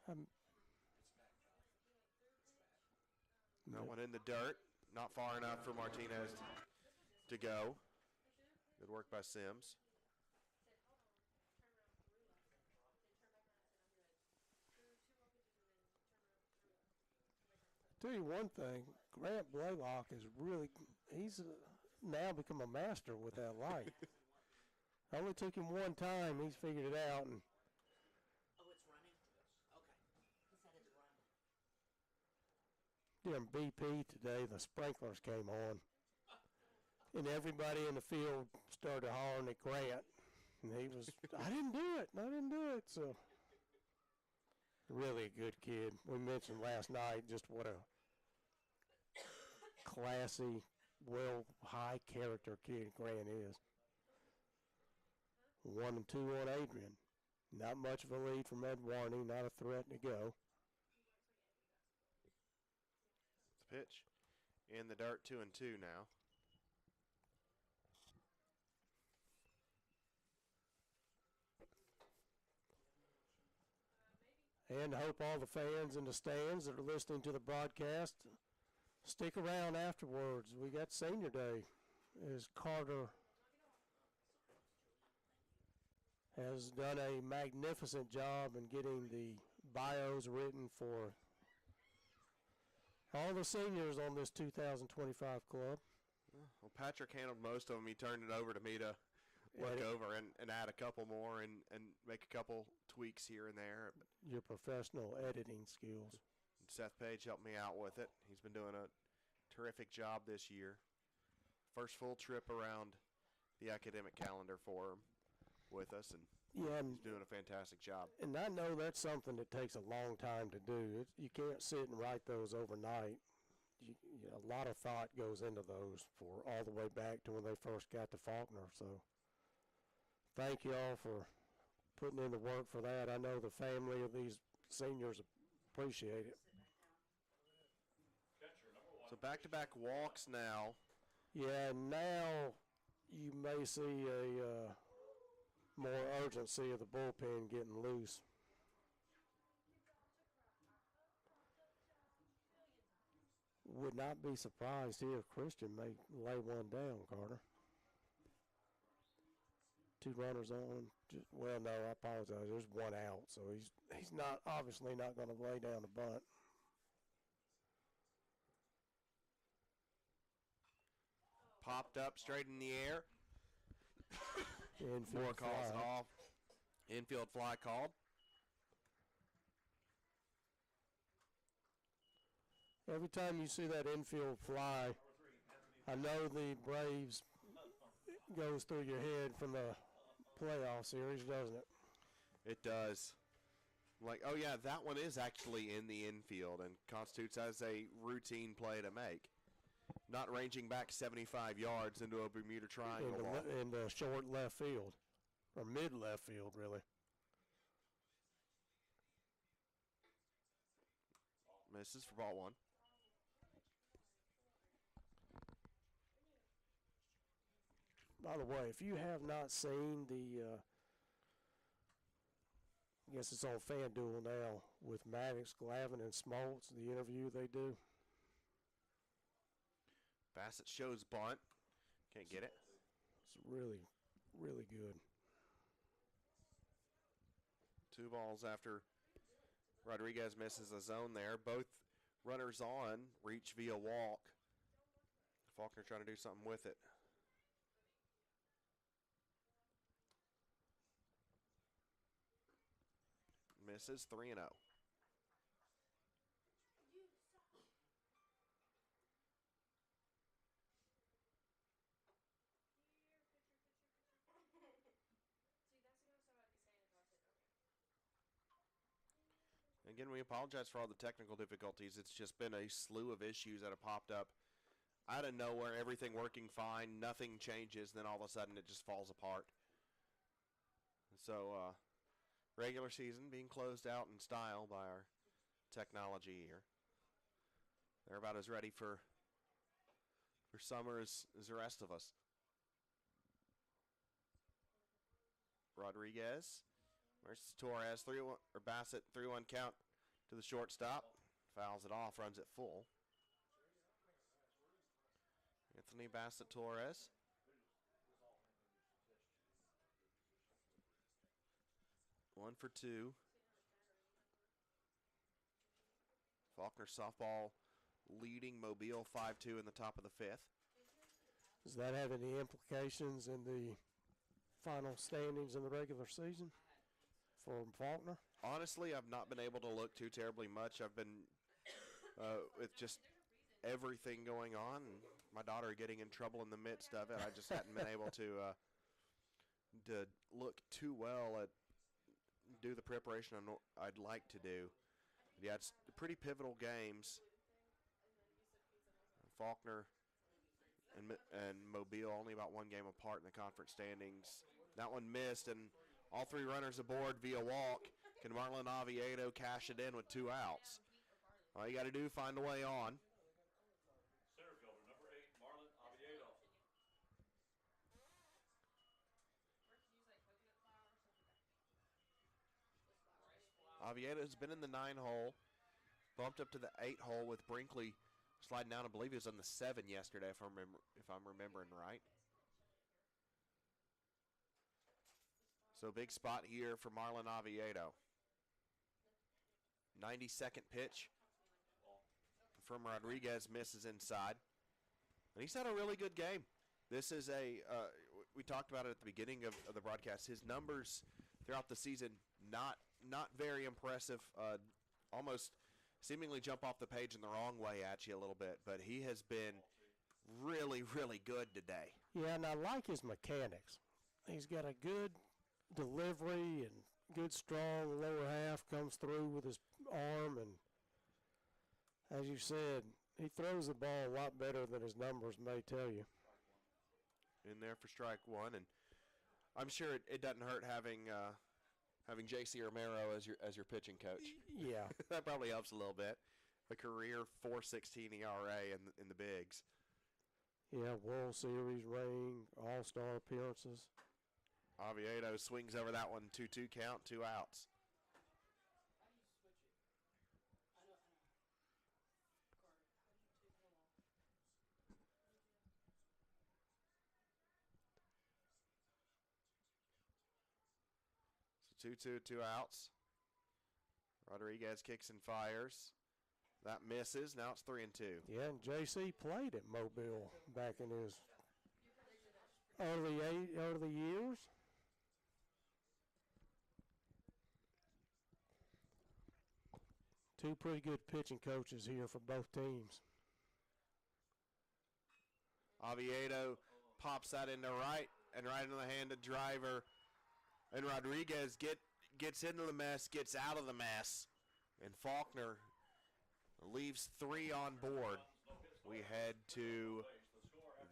That one in the dirt. Not far enough for Martinez to go. Good work by Sims. Tell you one thing, Grant Blaylock is he's now become a master with that light. Only took him one time, he's figured it out. And oh, it's running? Okay. He said it's running. during BP today, the sprinklers came on. And everybody in the field started hollering at Grant. And he was, I didn't do it. So, really a good kid. We mentioned last night just what a classy, high character kid Grant is. 1-2 on Adrian. Not much of a lead from Ed Warney, not a threat to go. The pitch in the dirt, 2-2 now. And I hope all the fans in the stands that are listening to the broadcast stick around afterwards. We got Senior Day, as Carter has done a magnificent job in getting the bios written for all the seniors on this 2025 club. Well, Patrick handled most of them. He turned it over to me to look over and add a couple more and make a couple tweaks here and there. Your professional editing skills. Seth Page helped me out with it. He's been doing a terrific job this year. First full trip around the academic calendar for him with us, and he's doing a fantastic job. And I know that's something that takes a long time to do. You can't sit and write those overnight. A lot of thought goes into those for all the way back to when they first got to Faulkner. So thank you all for putting in the work for that. I know the family of these seniors appreciate it. So back-to-back walks now. Yeah, now you may see a more urgency of the bullpen getting loose. Would not be surprised here if Christian may lay one down, Carter. 2 runners on. Well, no, I apologize. There's 1 out, so he's not obviously not going to lay down the bunt. Popped up straight in the air. Infield 4 calls fly. off. Infield fly called. Every time you see that infield fly, I know the Braves goes through your head from the playoff series, doesn't it? It does. Like, oh yeah, that one is actually in the infield and constitutes as a routine play to make. Not ranging back 75 yards into a Bermuda Triangle ball. In the short left field, or mid left field, really. Misses for ball one. By the way, if you have not seen the, I guess it's on FanDuel now, with Maddox, Glavine, and Smoltz, the interview they do. Bassett shows bunt. Can't get it. It's really, really good. 2 balls after Rodriguez misses a zone there. Both runners on reach via walk. Faulkner trying to do something with it. Misses 3-0. Again, we apologize for all the technical difficulties. It's just been a slew of issues that have popped up out of nowhere. Everything working fine, nothing changes, then all of a sudden it just falls apart. So, regular season being closed out in style by our technology here. They're about as ready for summer as the rest of us. Rodriguez versus Torres, 3-1, or Bassett, 3-1 count to the shortstop. Fouls it off, runs it full. Anthony Bassett Torres. One for 2. Faulkner softball leading Mobile 5-2 in the top of the 5th. Does that have any implications in the final standings in the regular season for Faulkner? Honestly, I've not been able to look too terribly much. I've been with just everything going on, and my daughter getting in trouble in the midst of it. I just hadn't been able to look too well at do the preparation I'd like to do. But yeah, it's pretty pivotal games. Faulkner and Mobile only about 1 game apart in the conference standings. That one missed, and all 3 runners aboard via walk. Can Marlon Oviedo cash it in with 2 outs? All you got to do, find a way on. Center fielder, number 8, Marlon Oviedo. Oviedo's been in the 9 hole, bumped up to the 8 hole with Brinkley sliding down. I believe he was on the 7 yesterday, if I'm remembering right. So big spot here for Marlon Oviedo. 92nd pitch from Rodriguez, misses inside. And he's had a really good game. This is we talked about it at the beginning of the broadcast. His numbers throughout the season, not very impressive. Almost seemingly jump off the page in the wrong way at you a little bit. But he has been really, really good today. Yeah, and I like his mechanics. He's got a good delivery and good strong lower half, comes through with his arm, and as you said, he throws the ball a lot better than his numbers may tell you. In there for strike 1, and I'm sure it doesn't hurt having J.C. Romero as your pitching coach. Yeah. That probably helps a little bit. A career 4.16 ERA in the bigs. Yeah, World Series ring, All-Star appearances. Oviedo swings over that one, 2-2 count, 2 outs. How do you switch it? I know. Carter, how do you take them off? So 2-2, 2 outs. Rodriguez kicks and fires. That misses. Now it's 3-2. Yeah, and J.C. played at Mobile back in his early years. Two pretty good pitching coaches here for both teams. Oviedo pops that into right and right in the hand of driver. And Rodriguez gets into the mess, gets out of the mess, and Faulkner leaves 3 on board. We head to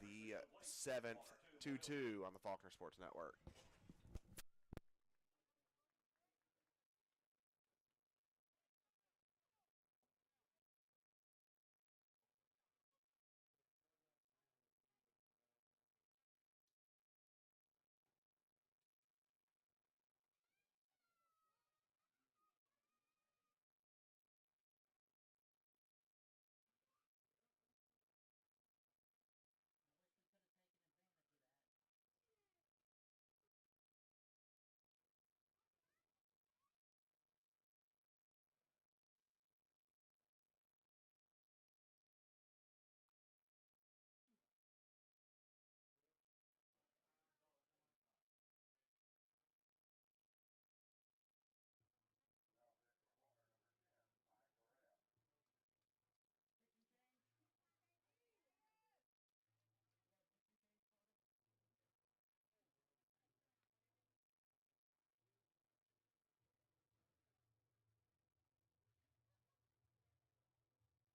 the 7th, 2-2 on the Faulkner Sports Network. I wish we could have taken advantage of that. Pitching change. We got a pitching change, Carter. That William Carey game still hadn't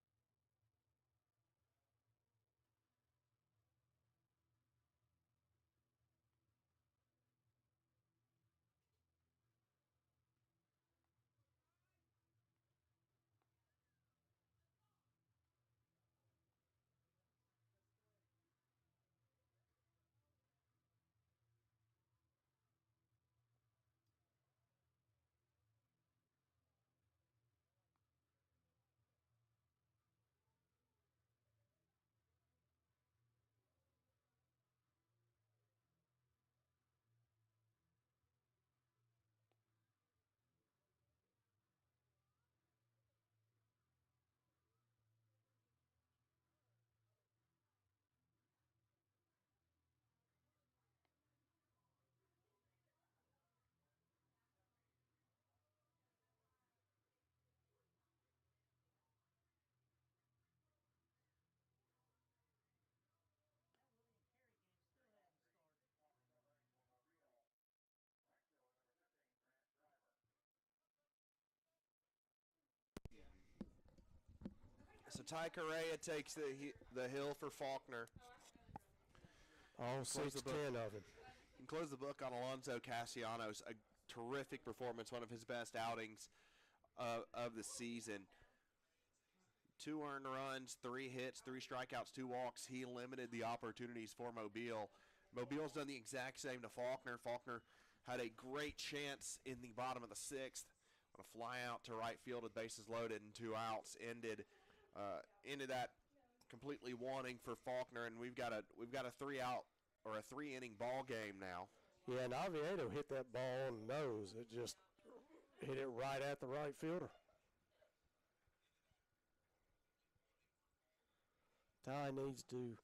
started. So Ty Correa takes the hill for Faulkner. All Close the book. 6-10 of him. And close the book on Alonso Castellanos. A terrific performance, one of his best outings of the season. 2 earned runs, 3 hits, 3 strikeouts, 2 walks. He limited the opportunities for Mobile. Mobile's done the exact same to Faulkner. Faulkner had a great chance in the bottom of the 6th on a fly out to right field with bases loaded and 2 outs. Ended that completely wanting for Faulkner, and we've got a 3-out or a 3-inning ball game now. Yeah, and Oviedo hit that ball on the nose. It just hit it right at the right fielder. Ty needs to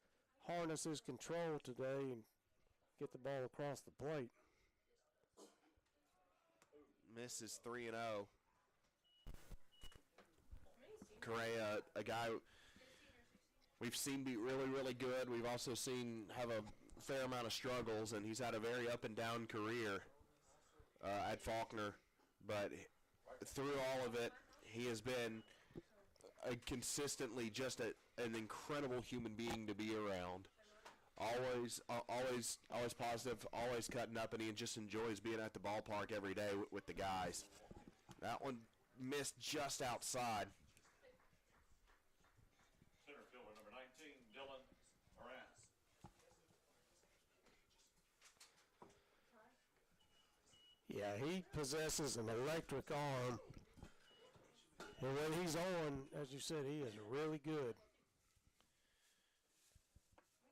harness his control today and get the ball across the plate. Misses 3-0. Correa, a guy we've seen be really, really good. We've also seen have a fair amount of struggles, and he's had a very up and down career at Faulkner. But through all of it, he has been consistently just an incredible human being to be around. Always positive, always cutting up, and he just enjoys being at the ballpark every day with the guys. That one missed just outside. Center fielder number 19, Dylan Moran. Yeah, he possesses an electric arm. And when he's on, as you said, he is really good.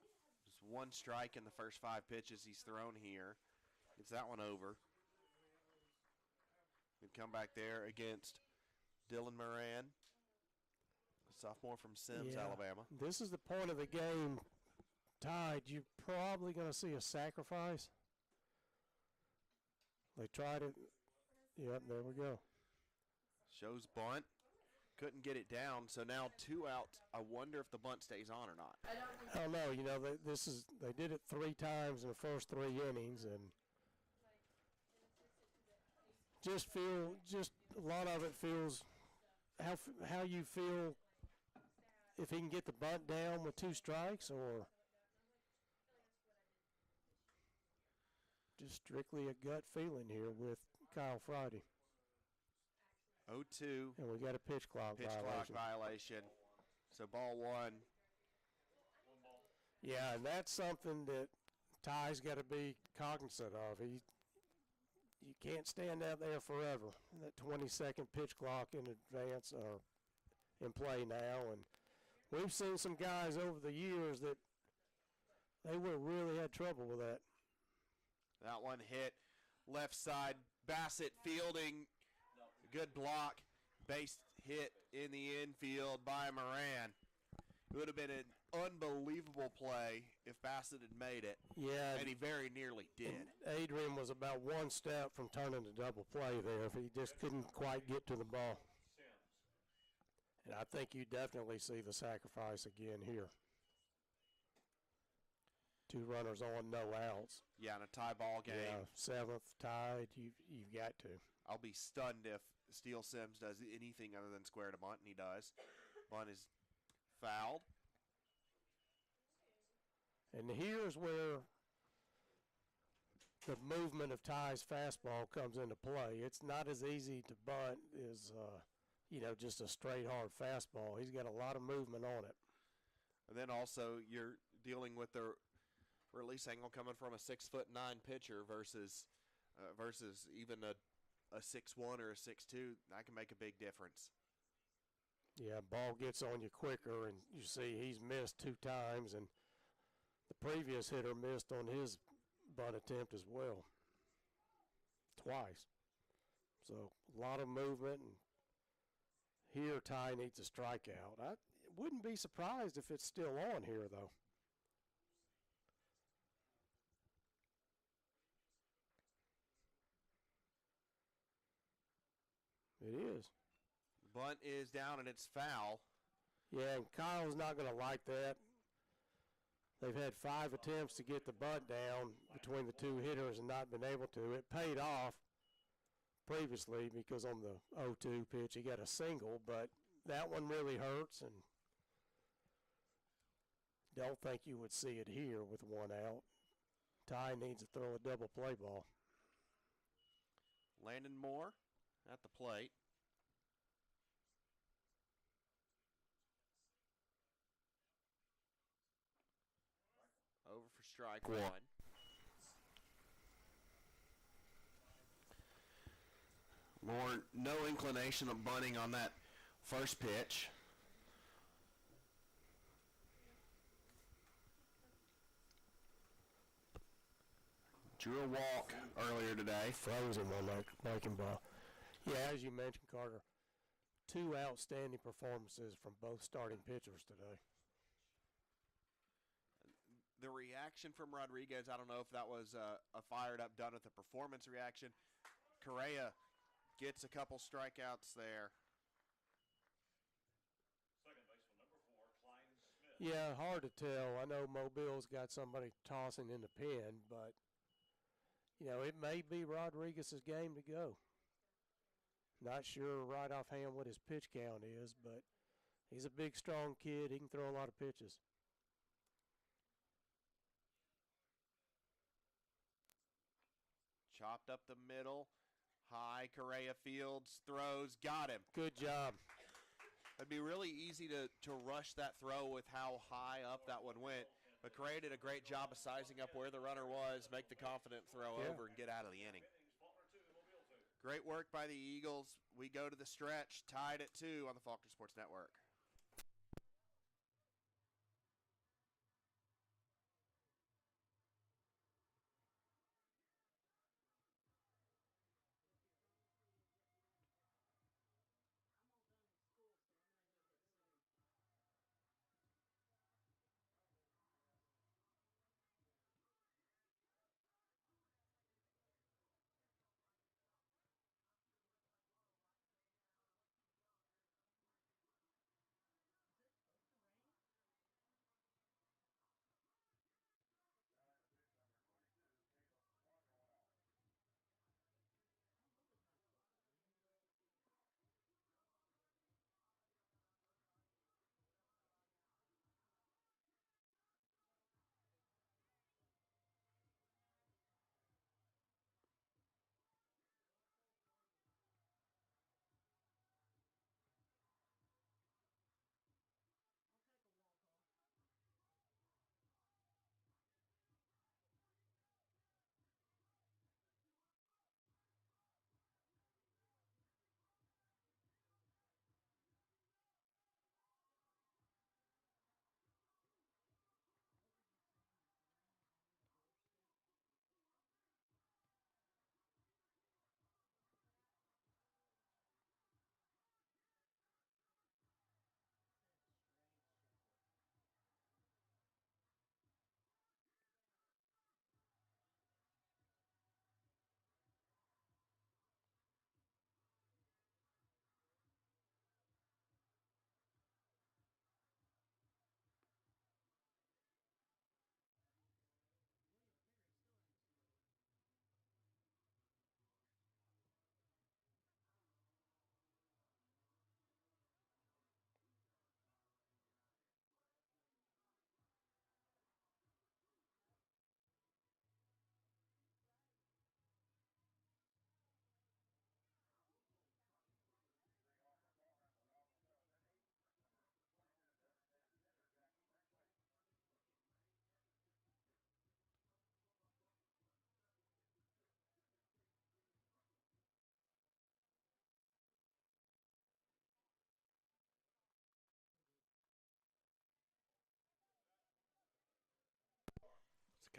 Just 1 strike in the first 5 pitches he's thrown here. Gets that one over. He'd come back there against Dylan Moran, a sophomore from Sims, Alabama. This is the point of the game. Tied, you're probably going to see a sacrifice. They tried it. Yep, there we go. Shows bunt. Couldn't get it down, so now 2 outs. I wonder if the bunt stays on or not. I don't know. You know, they did it 3 times in the first 3 innings, and just a lot of it feels how you feel if he can get the bunt down with 2 strikes, or just strictly a gut feeling here with Kyle Friday. 0-2. And we got a pitch clock Violation. So ball 1. Yeah, and that's something that Ty's got to be cognizant of. You can't stand out there forever. That 20-second pitch clock in advance or in play now, and we've seen some guys over the years that they would have really had trouble with that. That one hit left side. Bassett fielding. Good block. Base hit in the infield by Moran. It would have been an unbelievable play if Bassett had made it. Yeah. And he very nearly did. Adrian was about 1 step from turning a double play there if he just couldn't quite get to the ball. And I think you definitely see the sacrifice again here. 2 runners on, no outs. Yeah, in a tie ball game. Yeah, 7th tied. You've got to. I'll be stunned if Steele Sims does anything other than square to bunt, and he does. Bunt is fouled. And here's where the movement of Ty's fastball comes into play. It's not as easy to bunt as, just a straight hard fastball. He's got a lot of movement on it. And then also you're dealing with the release angle coming from a 6'9" pitcher versus even a 6'1" or a 6'2". That can make a big difference. Yeah, ball gets on you quicker, and you see he's missed 2 times, and the previous hitter missed on his bunt attempt as well, twice. So a lot of movement, and here Ty needs a strikeout. I wouldn't be surprised if it's still on here, though. It is. Bunt is down, and it's foul. Yeah, and Kyle's not going to like that. They've had 5 attempts to get the bunt down between the 2 hitters and not been able to. It paid off previously because on the 0-2 pitch he got a single, but that one really hurts, and don't think you would see it here with 1 out. Ty needs to throw a double play ball. Landon Moore at the plate. Over for strike 1. Moore, no inclination of bunting on that first pitch. Drew a walk earlier today. Froze him on that breaking ball. Yeah, as you mentioned, Carter, 2 outstanding performances from both starting pitchers today. The reaction from Rodriguez, I don't know if that was a fired up done at the performance reaction. Correa gets a couple strikeouts there. Second baseman number 4, Klein Smith. Yeah, hard to tell. I know Mobile's got somebody tossing in the pen, but, it may be Rodriguez's game to go. Not sure right offhand what his pitch count is, but he's a big, strong kid. He can throw a lot of pitches. Chopped up the middle. High, Correa fields, throws, got him. Good job. It'd be really easy to rush that throw with how high up that one went. But Correa did a great job of sizing up where the runner was, make the confident throw over, and get out of the inning. Great work by the Eagles. We go to the stretch, tied at 2 on the Faulkner Sports Network.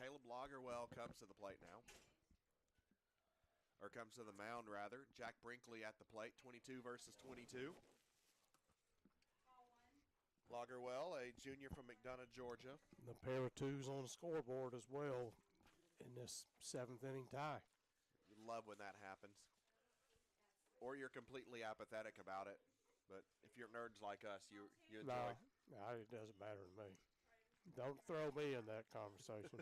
Caleb Lagerwell comes to the plate now. Or comes to the mound, rather. Jack Brinkley at the plate, 22 versus 22. Lagerwell, a junior from McDonough, Georgia. The pair of twos on the scoreboard as well in this 7th inning tie. You love when that happens. Or you're completely apathetic about it. But if you're nerds like us, you enjoy. No, it doesn't matter to me. Don't throw me in that conversation.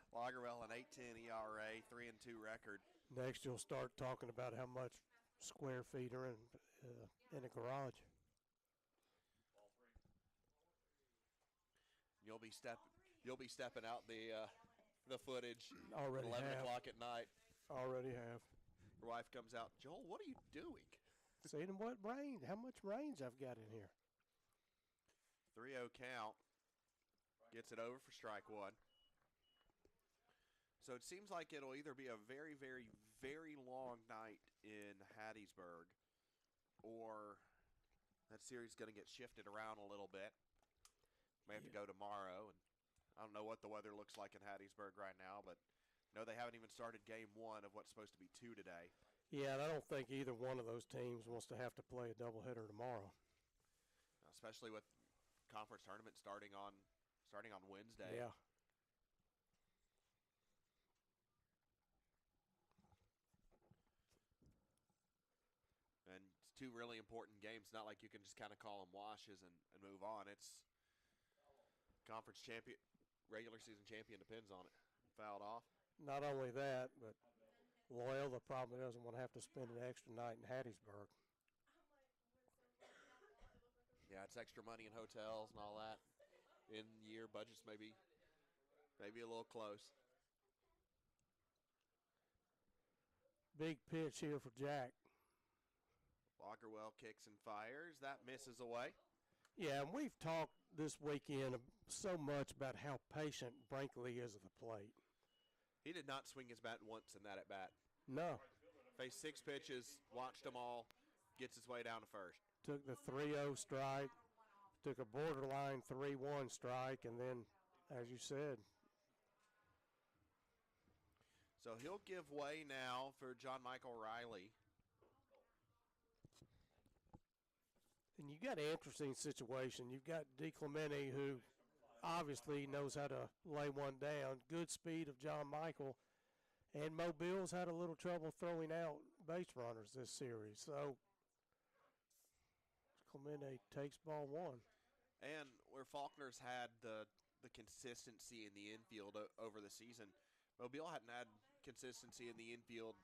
Lagerwell, an 8.10 ERA, 3-2 record. Next, you'll start talking about how much square feet are in a garage. You'll be stepping out the footage Already at 11 have. o'clock at night. Already have. Your wife comes out, Joel, what are you doing? See them what rain? How much range I've got in here? 3-0 count. Gets it over for strike one. So it seems like it'll either be a very, very, very long night in Hattiesburg, or that series is going to get shifted around a little bit. May have to go tomorrow, and I don't know what the weather looks like in Hattiesburg right now, but no, they haven't even started game 1 of what's supposed to be 2 today. Yeah, and I don't think either one of those teams wants to have to play a doubleheader tomorrow. Especially with conference tournament starting on Wednesday. Yeah. And it's 2 really important games. Not like you can just kind of call them washes and move on. It's conference champion, regular season champion depends on it. Fouled off. Not only that, but Loyola probably doesn't want to have to spend an extra night in Hattiesburg. Yeah, it's extra money in hotels and all that. In year budgets maybe a little close. Big pitch here for Jack. Lagerwell kicks and fires. That misses away. Yeah, and we've talked this weekend so much about how patient Brinkley is at the plate. He did not swing his bat once in that at bat. No. Faced 6 pitches, watched them all, gets his way down to first. Took the 3-0 strike, took a borderline 3-1 strike, and then, as you said. So he'll give way now for John Michael Riley. And you got an interesting situation. You've got DeClemente, who obviously knows how to lay one down. Good speed of John Michael. And Mobile's had a little trouble throwing out base runners this series. So Clemente takes ball 1. And where Faulkner's had the consistency in the infield over the season, Mobile hadn't had consistency in the infield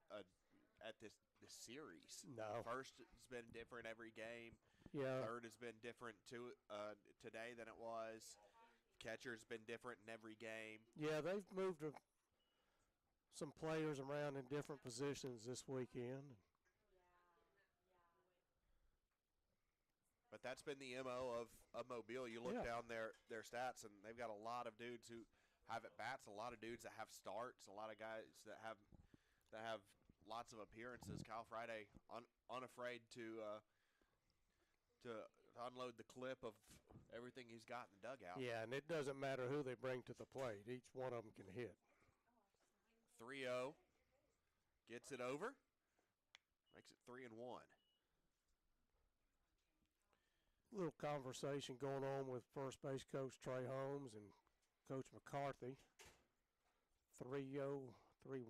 at this series. No. First has been different every game. Yeah. Third has been different today than it was. Catcher's been different in every game. Yeah, they've moved some players around in different positions this weekend. But that's been the MO of Mobile. You look down their stats, and they've got a lot of dudes who have at bats, a lot of dudes that have starts, a lot of guys that have lots of appearances. Kyle Friday unafraid to unload the clip of everything he's got in the dugout. Yeah, and it doesn't matter who they bring to the plate. Each one of them can hit. 3-0. Gets it over. Makes it 3-1. Little conversation going on with first base coach Trey Holmes and Coach McCarthy. 3-0, 3-1,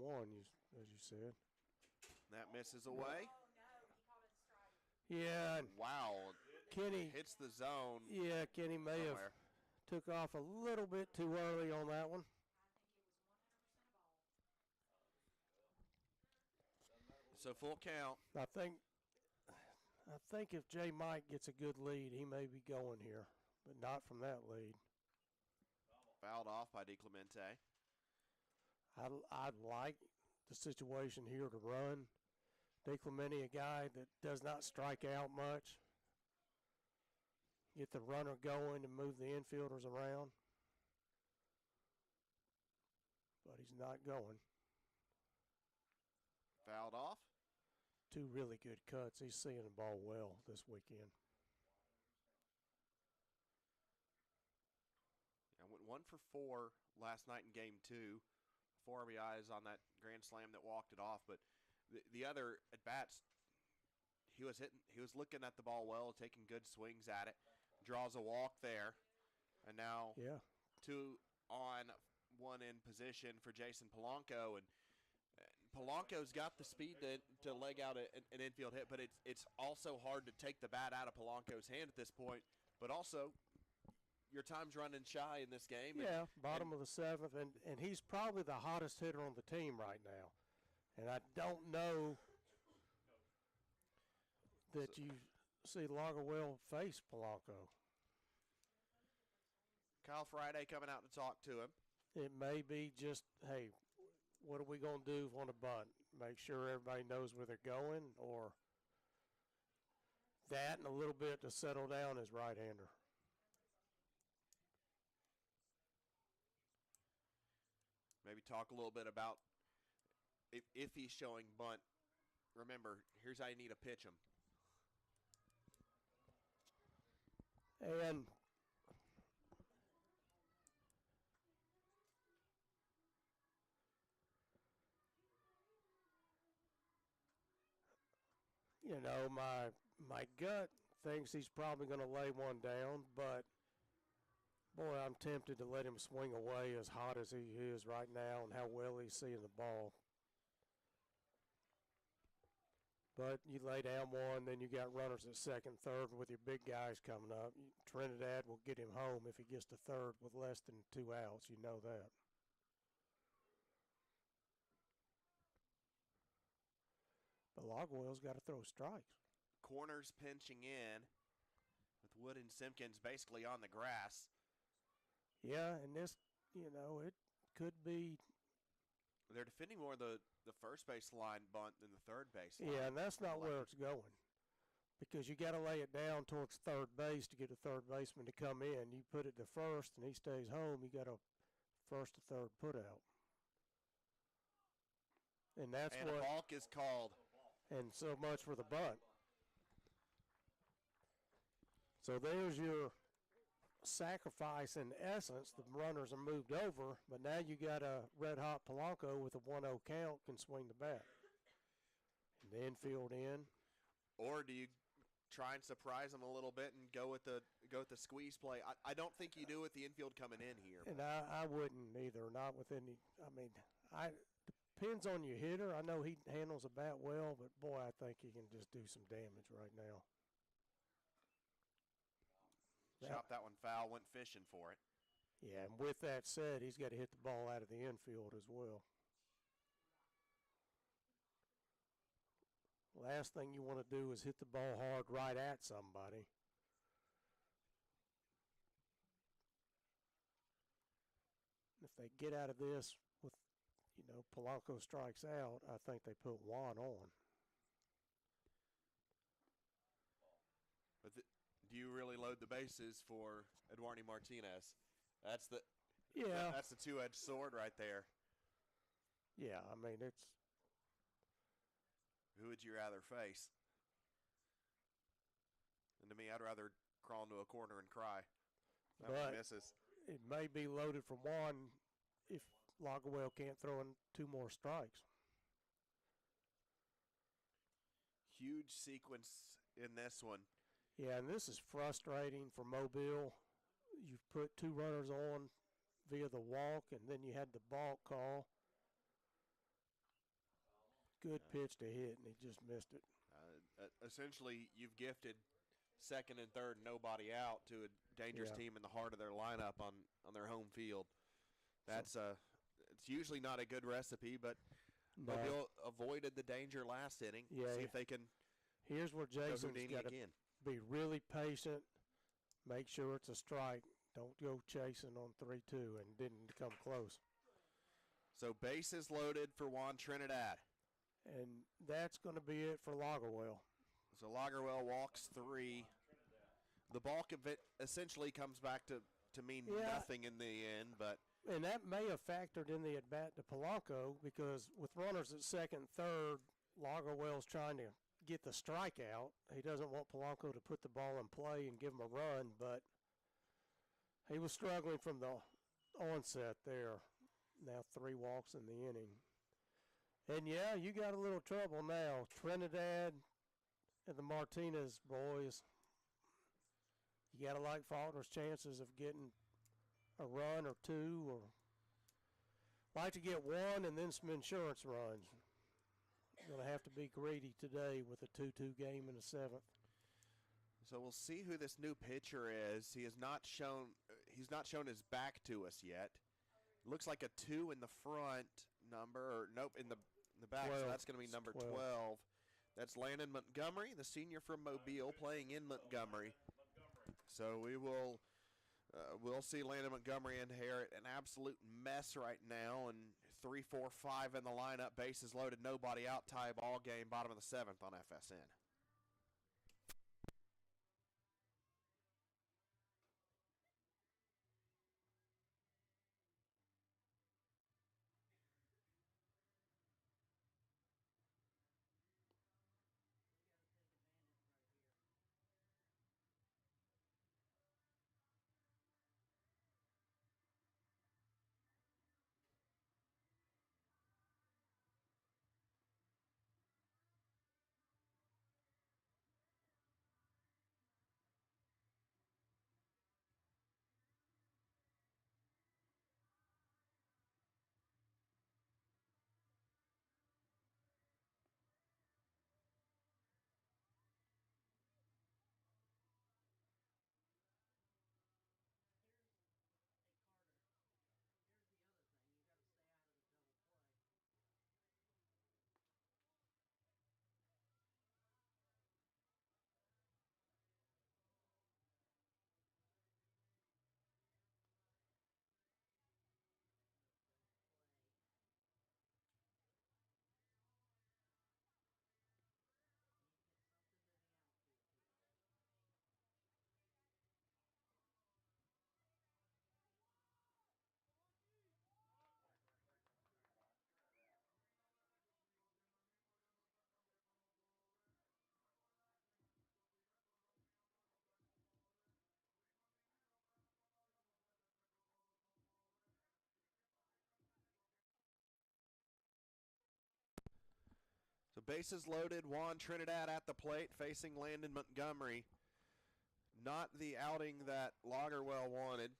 as you said. That misses away. Yeah. And wow. Kenny hits the zone. Yeah, Kenny may somewhere. have took off a little bit too early on that one. So full count. I think if J. Mike gets a good lead, he may be going here, but not from that lead. Fouled off by DeClemente. I'd like the situation here to run. DeClemente, a guy that does not strike out much. Get the runner going and move the infielders around. But he's not going. Fouled off. 2 really good cuts. He's seeing the ball well this weekend. I went 1 for 4 last night in Game 2. 4 RBIs on that grand slam that walked it off. But the other at bats, he was looking at the ball well, taking good swings at it. Draws a walk there, and now 2 on, 1 in position for Jason Polanco, and Polanco's got the speed to leg out an infield hit, but it's also hard to take the bat out of Polanco's hand at this point. But also, your time's running shy in this game. Yeah, bottom of the 7th, and he's probably the hottest hitter on the team right now. And I don't know that you see Lagerwell face Polanco. Kyle Friday coming out to talk to him. It may be just, hey, what are we going to do on a bunt? Make sure everybody knows where they're going, or that and a little bit to settle down his right-hander. Maybe talk a little bit about if he's showing bunt. Remember, here's how you need to pitch him. And you know, my gut thinks he's probably going to lay one down, but boy, I'm tempted to let him swing away as hot as he is right now and how well he's seeing the ball. But you lay down one, then you got runners at second, third, and with your big guys coming up. Trinidad will get him home if he gets to third with less than 2 outs. You know that. But Logwell's got to throw strikes. Corners pinching in with Wood and Simpkins basically on the grass. Yeah, and this, you know, it could be. They're defending more the first base line bunt than the third base line. Yeah, and that's not where it's going. Because you got to lay it down towards third base to get the third baseman to come in. You put it to first and he stays home, you got a first to third put out. And that's and what. A balk is called. And so much for the bunt. So there's your sacrifice in essence. The runners are moved over, but now you got a red-hot Polanco with a 1-0 count can swing the bat. And the infield in. Or do you try and surprise him a little bit and go with the squeeze play? I don't think you do with the infield coming in here. And I wouldn't either, not with any. I mean, depends on your hitter. I know he handles the bat well, but, boy, I think he can just do some damage right now. Chopped that one foul, went fishing for it. Yeah, and with that said, he's got to hit the ball out of the infield as well. Last thing you want to do is hit the ball hard right at somebody. If they get out of this with, you know, Polanco strikes out, I think they put Juan on. But do you really load the bases for Eduardo Martinez? That's the two-edged sword right there. Yeah, I mean, it's. Who would you rather face? And to me, I'd rather crawl into a corner and cry. That one misses. It may be loaded for Juan if Lagerwell can't throw in 2 more strikes. Huge sequence in this one. Yeah, and this is frustrating for Mobile. You've put 2 runners on via the walk, and then you had the balk call. Good pitch to hit, and he just missed it. Essentially, you've gifted second and third, nobody out to a dangerous team in the heart of their lineup on their home field. That's it's usually not a good recipe, but Mobile avoided the danger last inning. Yeah, see if they can. Here's where Jason's got to be really patient. Make sure it's a strike. Don't go chasing on 3-2 and didn't come close. So bases loaded for Juan Trinidad. And that's going to be it for Lagerwell. So Lagerwell walks 3. The bulk of it essentially comes back to mean nothing in the end, but. And that may have factored in the at-bat to Polanco because with runners at second, third, Lagerwell's trying to get the strikeout. He doesn't want Polanco to put the ball in play and give him a run, but he was struggling from the onset there. Now 3 walks in the inning. And, yeah, you got a little trouble now. Trinidad and the Martinez boys, you got to like Faulkner's chances of getting a run or two, or like to get one and then some insurance runs. Going to have to be greedy today with a 2-2 game in the 7th. So we'll see who this new pitcher is. He's not shown his back to us yet. Looks like a 2 in the front number, or nope, in the back. 12. So that's going to be number 12. 12. That's Landon Montgomery, the senior from Mobile, playing in Montgomery. So we'll see Landon Montgomery inherit an absolute mess right now, and 3, 4, 5 in the lineup, bases loaded, nobody out, tie ball game, bottom of the 7th on FSN. We got to take advantage right here. Here's, hey Carter, here's the other thing. You got to stay out of the double play. Double play. Need to get something to the outfield here. So bases loaded, Juan Trinidad at the plate facing Landon Montgomery. Not the outing that Lagerwell wanted.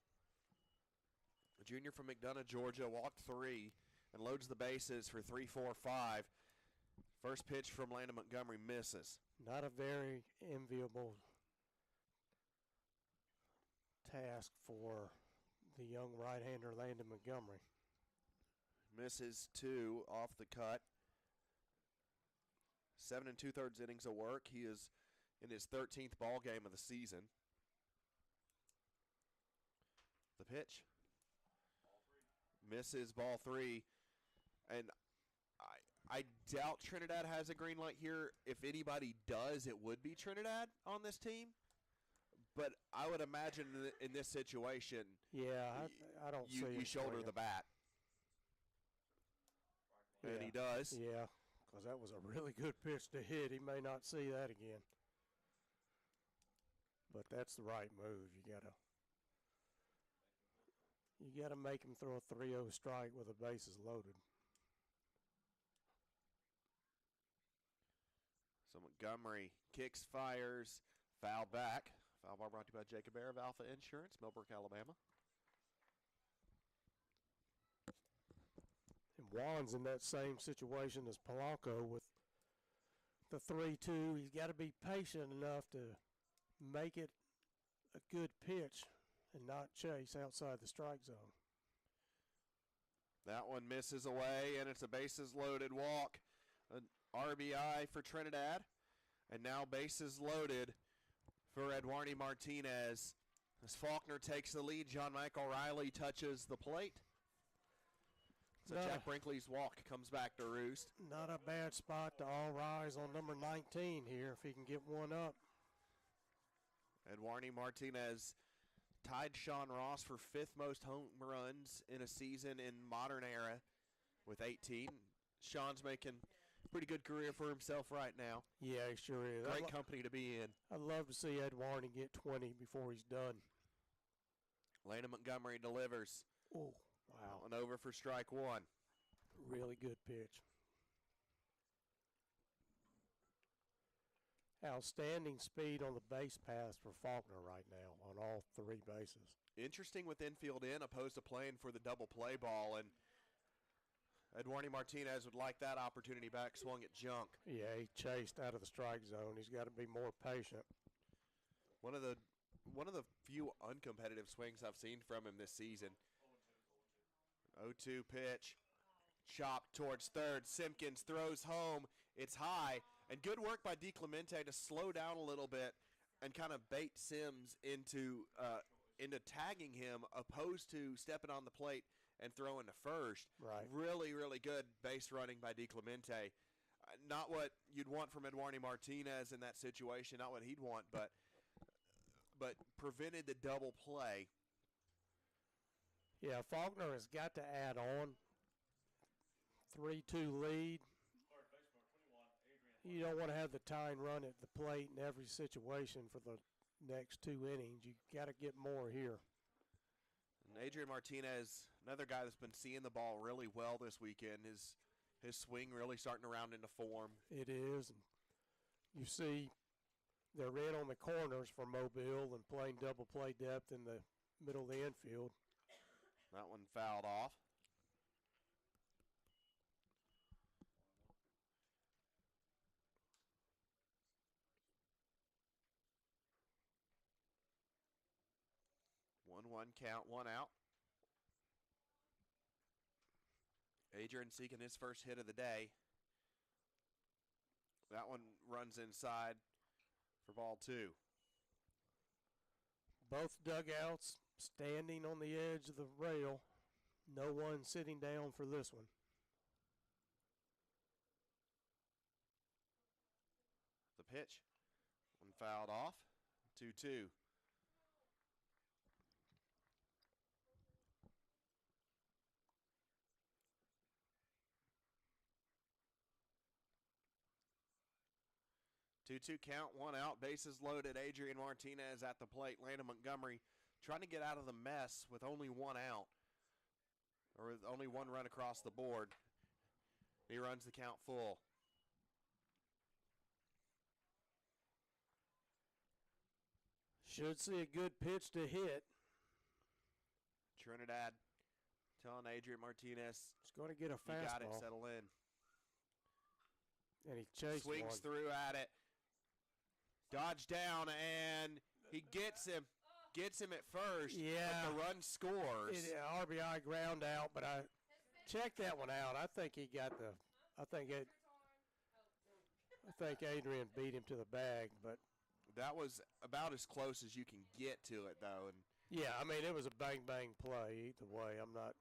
A junior from McDonough, Georgia, walked 3 and loads the bases for 3, 4, 5. First pitch from Landon Montgomery misses. Not a very enviable task for the young right-hander Landon Montgomery. Misses 2 off the cut. 7 2/3 innings of work. He is in his 13th ball game of the season. The pitch. Misses ball 3. And I doubt Trinidad has a green light here. If anybody does, it would be Trinidad on this team. But I would imagine in this situation, Yeah, I don't see it you shoulder playing. the bat. And he does. Yeah, because that was a really good pitch to hit. He may not see that again. But that's the right move. You gotta make him throw a 3-0 strike with the bases loaded. So Montgomery kicks, fires, foul back. Foul ball brought to you by Jacob Air of Alpha Insurance, Millbrook, Alabama. And Juan's in that same situation as Polanco with the 3-2. He's got to be patient enough to make it a good pitch and not chase outside the strike zone. That one misses away, and it's a bases loaded walk. An RBI for Trinidad. And now bases loaded for Edwarny Martinez. As Faulkner takes the lead, John Michael Riley touches the plate. So Jack Brinkley's walk comes back to roost. Not a bad spot to all rise on number 19 here if he can get one up. Edwarny Martinez tied Sean Ross for 5th most home runs in a season in modern era with 18. Sean's making a pretty good career for himself right now. Yeah, he sure is. Great company to be in. I'd love to see Edwarny get 20 before he's done. Landon Montgomery delivers. Oh, That wow. one over for strike one. Really good pitch. Outstanding speed on the base pass for Faulkner right now on all three bases. Interesting with infield in opposed to playing for the double play ball, and Eduardo Martinez would like that opportunity back, swung at junk. Yeah, he chased out of the strike zone. He's got to be more patient. One of the few uncompetitive swings I've seen from him this season. 0-2 pitch. Chopped towards third. Simpkins throws home. It's high. And good work by DiClemente to slow down a little bit and kind of bait Sims into tagging him opposed to stepping on the plate and throwing to first. Right. Really, really good base running by DiClemente. Not what you'd want from Eduardo Martinez in that situation, not what he'd want, but prevented the double play. Yeah, Faulkner has got to add on. 3-2 lead. Third baseman, 21, Adrian. You don't want to have the tying run at the plate in every situation for the next 2 innings. You got to get more here. And Adrian Martinez, another guy that's been seeing the ball really well this weekend. His swing really starting to round into form. It is. And you see they're in on the corners for Mobile and playing double play depth in the middle of the infield. That one fouled off. One count, one out. Adrian seeking his first hit of the day. That one runs inside for ball 2. Both dugouts standing on the edge of the rail. No one sitting down for this one. The pitch. One fouled off. 2-2. Two count, one out, bases loaded. Adrian Martinez at the plate. Landon Montgomery trying to get out of the mess with only one out, or with only one run across the board. He runs the count full. Should see a good pitch to hit. Trinidad telling Adrian Martinez, He's going to get a you got it, fastball. settle in. And he chased Swings one. through at it. Dodge down, and he gets him at first. Yeah. But the run scores. RBI ground out, but I checked that one out. I think he got the. I think Adrian beat him to the bag, but That was about as close as you can get to it, though. And yeah, I mean it was a bang bang play either way. I'm not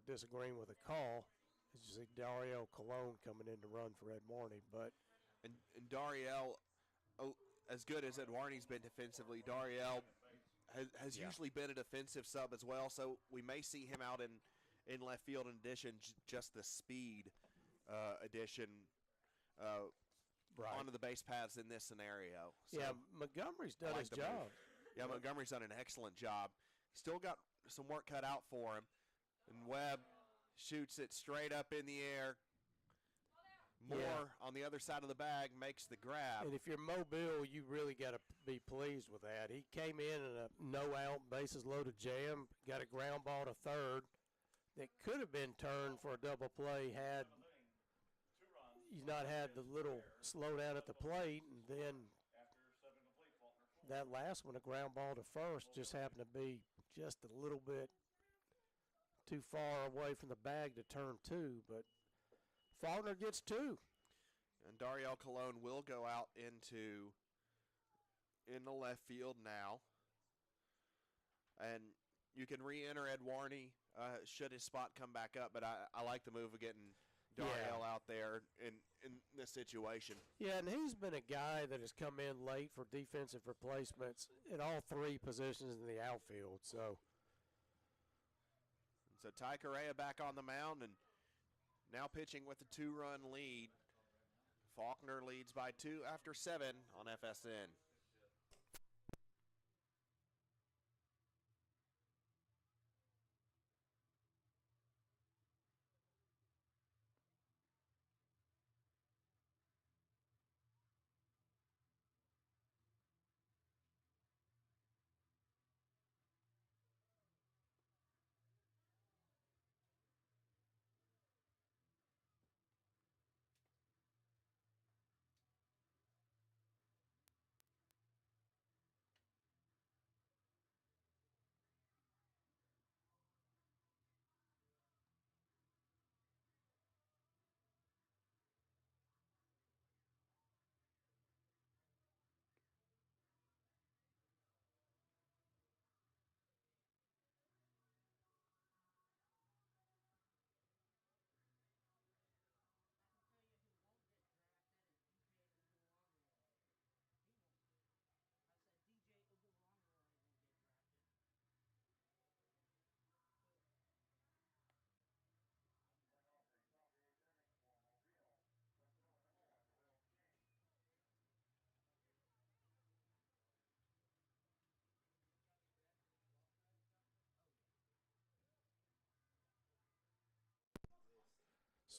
disagreeing with the call. It's just like Dario Colon coming in to run for Ed Marney, but and Dariel, as good as Eduardo's been defensively, Dariel has usually been a defensive sub as well. So we may see him out in left field. In addition, just the speed addition onto the base paths in this scenario. So yeah, Montgomery's done his the move. job. Yeah, Montgomery's done an excellent job. Still got some work cut out for him. And Webb shoots it straight up in the air. Moore on the other side of the bag makes the grab. And if you're Mobile, you really got to be pleased with that. He came in a no-out, bases-loaded jam, got a ground ball to third that could have been turned for a double play had he's not had the little slowdown at the plate, and then After 7 complete, Faulkner. that last one, a ground ball to first, just happened to be just a little bit too far away from the bag to turn 2, but Faulkner gets 2. And Dariel Colon will go out in the left field now. And you can re-enter Ed Warney should his spot come back up, but I like the move of getting Dariel out there in this situation. Yeah, and he's been a guy that has come in late for defensive replacements in all 3 positions in the outfield. So Ty Correa back on the mound and now pitching with a 2-run lead. Faulkner leads by 2 after 7 on FSN.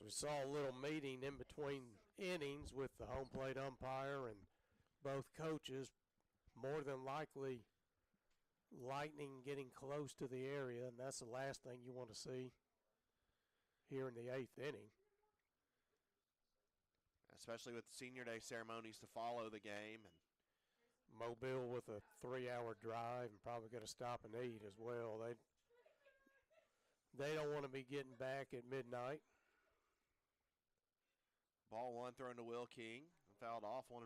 So we saw a little meeting in between innings with the home plate umpire and both coaches, more than likely lightning getting close to the area, and that's the last thing you want to see here in the 8th inning. Especially with senior day ceremonies to follow the game. And Mobile with a 3-hour drive and probably going to stop and eat as well. They don't want to be getting back at midnight. Ball one thrown to Will King, fouled off 1-1.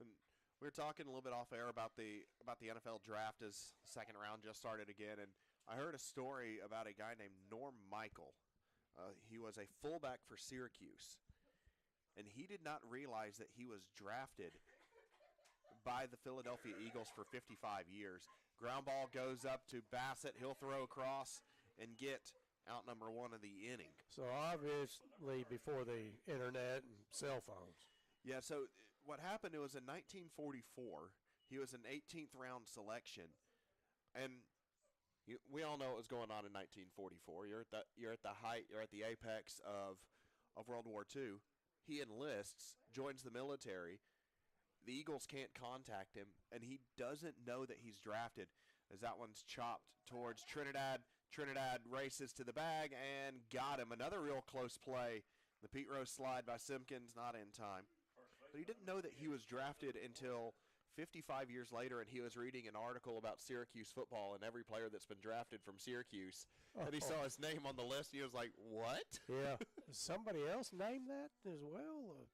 And we were talking a little bit off air about the NFL draft as the second round just started again, and I heard a story about a guy named Norm Michael. He was a fullback for Syracuse, and he did not realize that he was drafted by the Philadelphia Eagles for 55 years. Ground ball goes up to Bassett. He'll throw across and get out number one of the inning. So obviously before the internet and cell phones. Yeah, so what happened, it was in 1944. He was an 18th round selection. And we all know what was going on in 1944. You're at the height, you're at the apex of World War II. He enlists, joins the military. The Eagles can't contact him, and he doesn't know that he's drafted as that one's chopped towards Trinidad. Trinidad races to the bag and got him. Another real close play. The Pete Rose slide by Simpkins, not in time. But he didn't know that he was drafted until 55 years later, and he was reading an article about Syracuse football and every player that's been drafted from Syracuse. And he saw his name on the list, and he was like, what? Yeah. Does somebody else name that as well?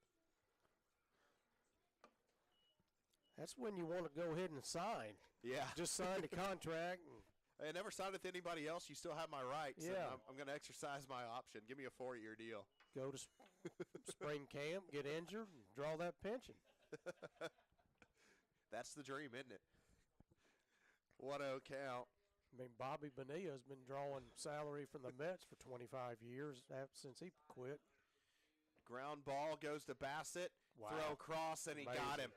That's when you want to go ahead and sign. Yeah. Just sign the contract. And I never signed with anybody else. You still have my rights. Yeah. And I'm going to exercise my option. Give me a 4-year deal. Go to spring camp, get injured, and draw that pension. That's the dream, isn't it? What a count. I mean, Bobby Bonilla's been drawing salary from the Mets for 25 years since he quit. Ground ball goes to Bassett. Wow. Throw across, and he got him.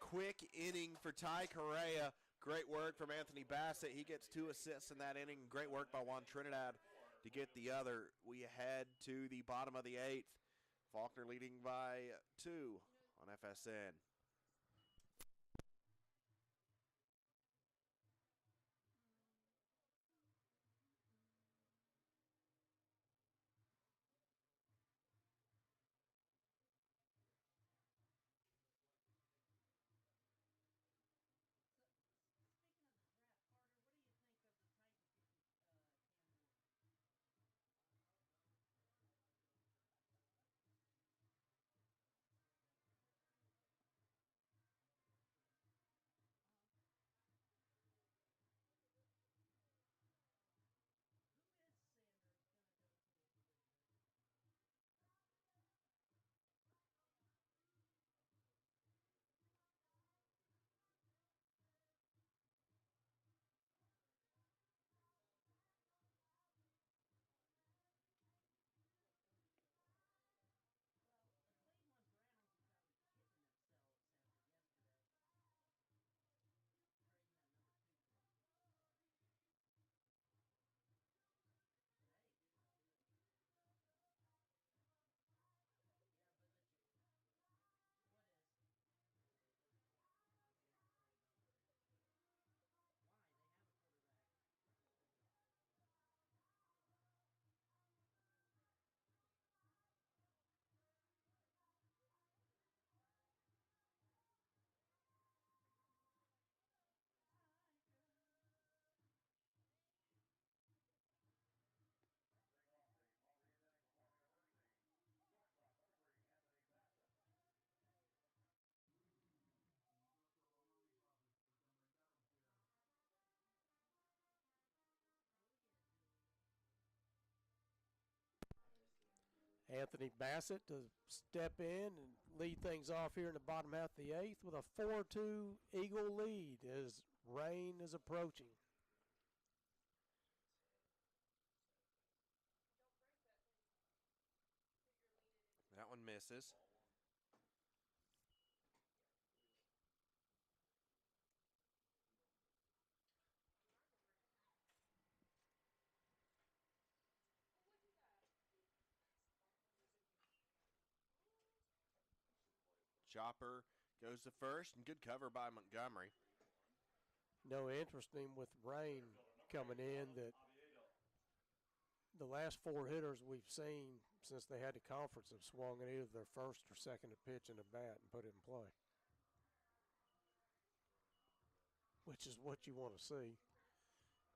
Quick inning for Ty Correa. Great work from Anthony Bassett. He gets 2 assists in that inning. Great work by Juan Trinidad to get the other. We head to the bottom of the 8th. Faulkner leading by 2 on FSN. Speaking of the draft, Carter, what do you think of the Titans getting Cam Ward? Who is Sanders going to go to, Richard? Well, the Cleveland Browns is out shitting themselves after yesterday, trading that number 2 pick. Today. Yeah, but what is? Why? They have a quarterback. Leading off the ball in inning for Mark University. Shortstop, number 3, Anthony Bassett. Anthony Bassett to step in and lead things off here in the bottom half of the 8th with a 4-2 Eagle lead as rain is approaching. That one misses. Chopper goes to first, and good cover by Montgomery. Interesting with rain coming in that the last 4 hitters we've seen since they had the conference have swung at either their first or second pitch in the bat and put it in play, which is what you want to see.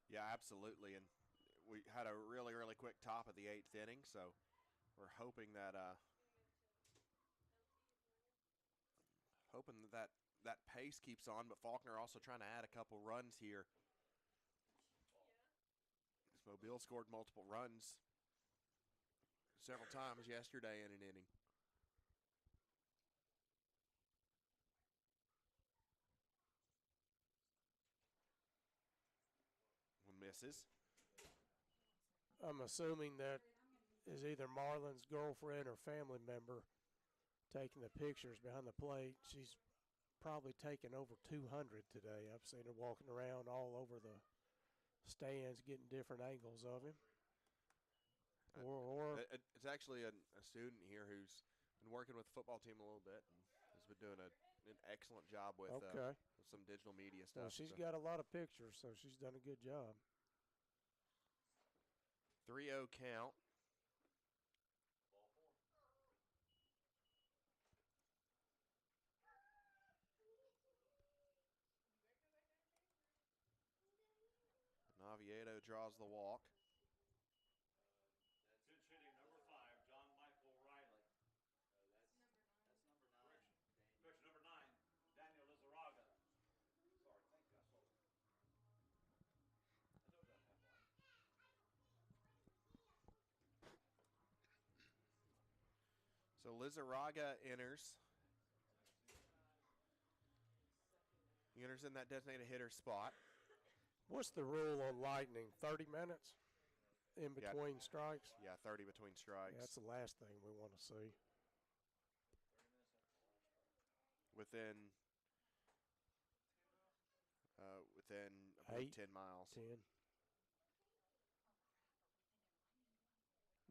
Yeah, absolutely. And we had a really, really quick top of the 8th inning, so we're hoping that that pace keeps on. But Faulkner also trying to add a couple runs here. As Mobile scored multiple runs several times yesterday in an inning. One misses. I'm assuming that is either Marlon's girlfriend or family member taking the pictures behind the plate. She's probably taken over 200 today. I've seen her walking around all over the stands getting different angles of him. It's actually a student here who's been working with the football team a little bit and has been doing an excellent job with some digital media stuff. Well, she's got a lot of pictures, so she's done a good job. 3-0 count. Naviedo draws the walk. Pinch hitting number 5, John Michael Riley. That's number 9. Correction, number 9, Daniel Lizarraga. Sorry, thank you. I saw it. I know that have one. So Lizarraga enters. He enters in that designated hitter spot. What's the rule on Lightning? 30 minutes in between strikes? Yeah, 30 between strikes. Yeah, that's the last thing we want to see. Within I believe 10 miles. 10.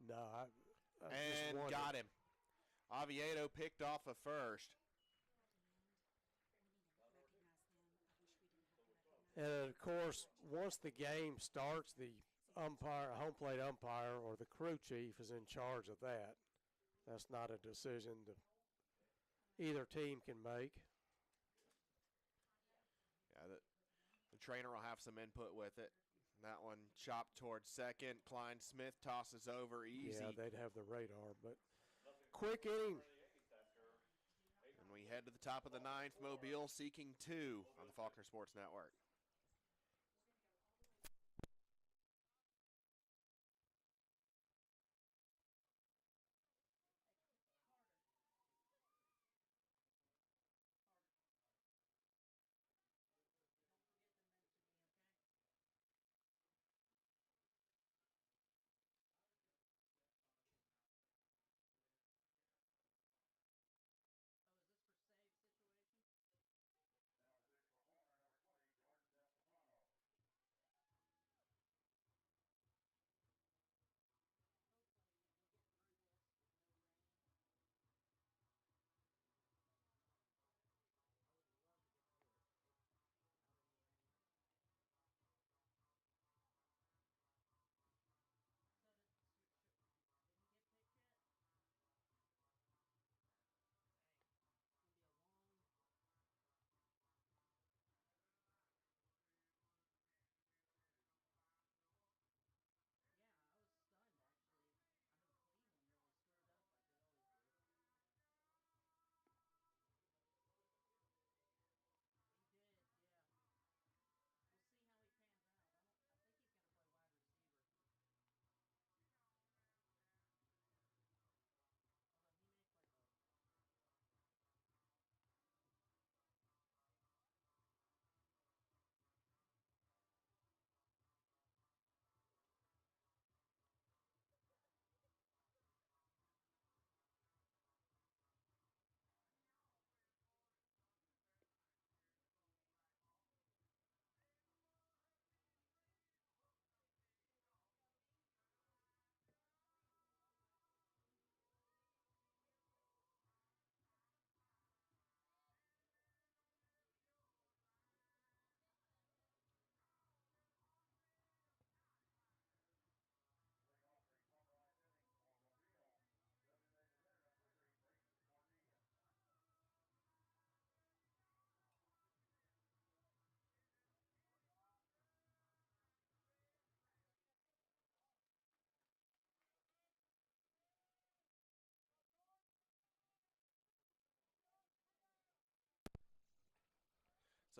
No, I and just got him. Oviedo picked off a first. And, of course, once the game starts, the umpire, home plate umpire, or the crew chief is in charge of that. That's not a decision that either team can make. Yeah, the trainer will have some input with it. That one chopped towards second. Klein Smith tosses over easy. Yeah, they'd have the radar, but quick inning. And we head to the top of the 9th. Mobile seeking 2 on the Faulkner Sports Network. Oh, is this for save situation? Now, 6 for Faulkner, number 20, Jordan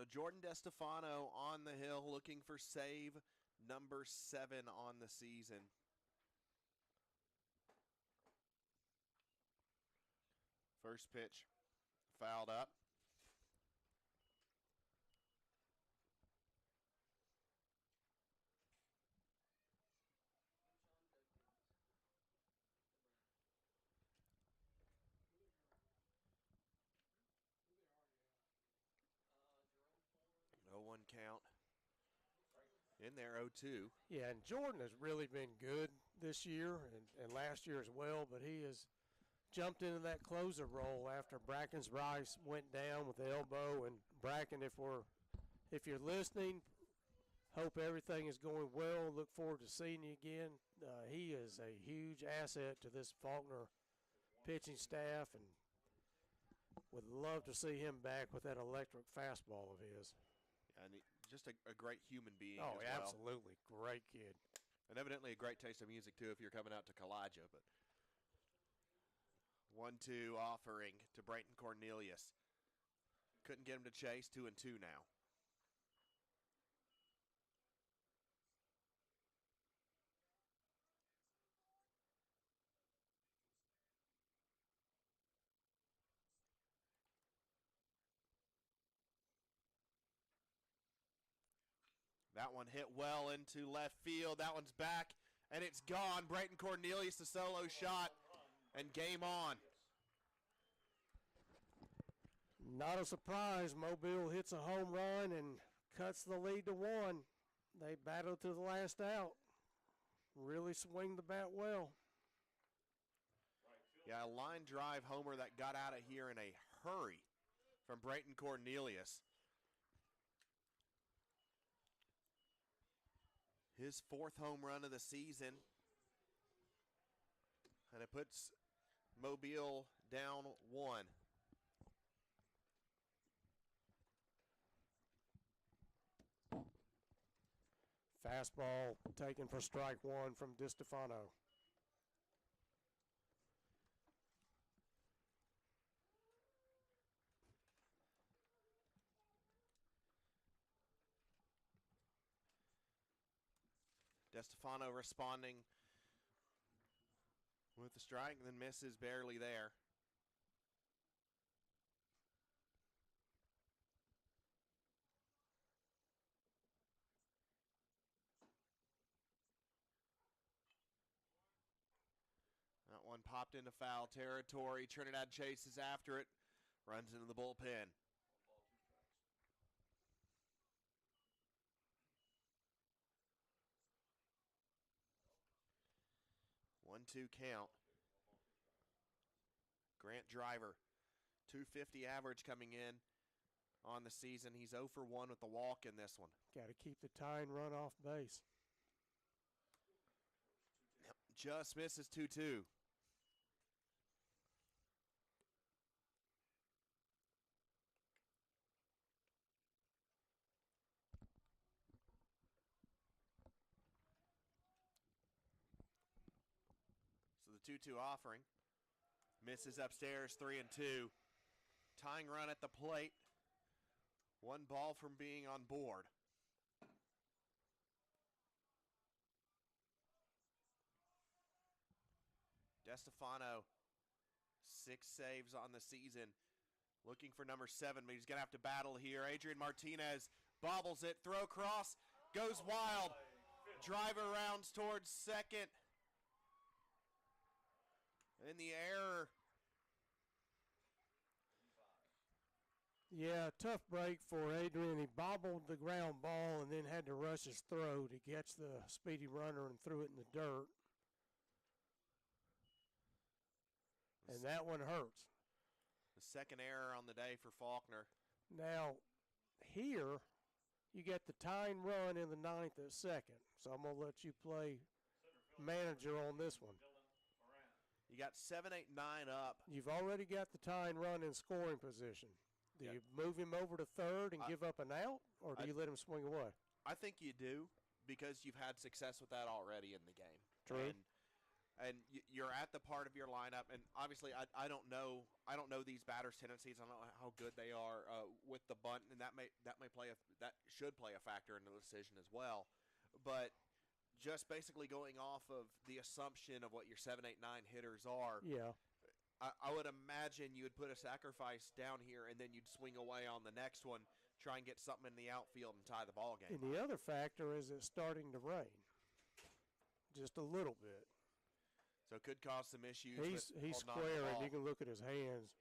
So Jordan DeStefano on the hill looking for save number 7 on the season. First pitch fouled up. Jerome 0-1 count. In there, 0-2. Yeah, and Jordan has really been good this year and last year as well, but he has jumped into that closer role after Bracken's Rice went down with the elbow. And Bracken, if you're listening, hope everything is going well. Look forward to seeing you again. He is a huge asset to this Faulkner pitching staff, and would love to see him back with that electric fastball of his. And just a great human being Oh, as well. absolutely. Great kid. And evidently a great taste of music, too, if you're coming out to Kalijah. But 1-2 offering to Brayton Cornelius. Couldn't get him to chase. 2-2 now. That one hit well into left field. That one's back, and it's gone. Brayton Cornelius, the solo shot, and game on. Not a surprise. Mobile hits a home run and cuts the lead to 1. They battle to the last out. Really swing the bat well. Yeah, a line drive homer that got out of here in a hurry from Brayton Cornelius. His 4th home run of the season. And it puts Mobile down 1. Fastball taken for strike 1 from DiStefano. DeStefano responding with the strike, and then misses barely there. That one popped into foul territory. Trinidad chases after it, runs into the bullpen. 1-2 count. Grant Driver, 250 average coming in on the season. He's 0 for 1 with the walk in this one. Got to keep the tying run off base. Just misses 2-2. So the 2-2 offering misses upstairs, 3-2. Tying run at the plate. 1 ball from being on board. DeStefano, 6 saves on the season. Looking for number 7, but he's going to have to battle here. Adrian Martinez bobbles it, throw cross, goes wild. Driver rounds towards second. In the air. Yeah, tough break for Adrian. He bobbled the ground ball and then had to rush his throw to catch the speedy runner and threw it in the dirt. And that one hurts. The second error on the day for Faulkner. Now, here, you get the tying run in the 9th at second. So I'm going to let you play manager on this one. You got 7, 8, 9 up. You've already got the tying run in scoring position. Do you move him over to third and give up an out, or do you let him swing away? I think you do, because you've had success with that already in the game. True. And and you're at the part of your lineup, and obviously I don't know these batters' tendencies. I don't know how good they are with the bunt, and that should play a factor in the decision as well. But just basically going off of the assumption of what your 7, 8, 9 hitters are, Yeah. I would imagine you would put a sacrifice down here, and then you'd swing away on the next one, try and get something in the outfield and tie the ball game. And the other factor is it's starting to rain, just a little bit. So it could cause some issues. He's square, and you can look at his hands.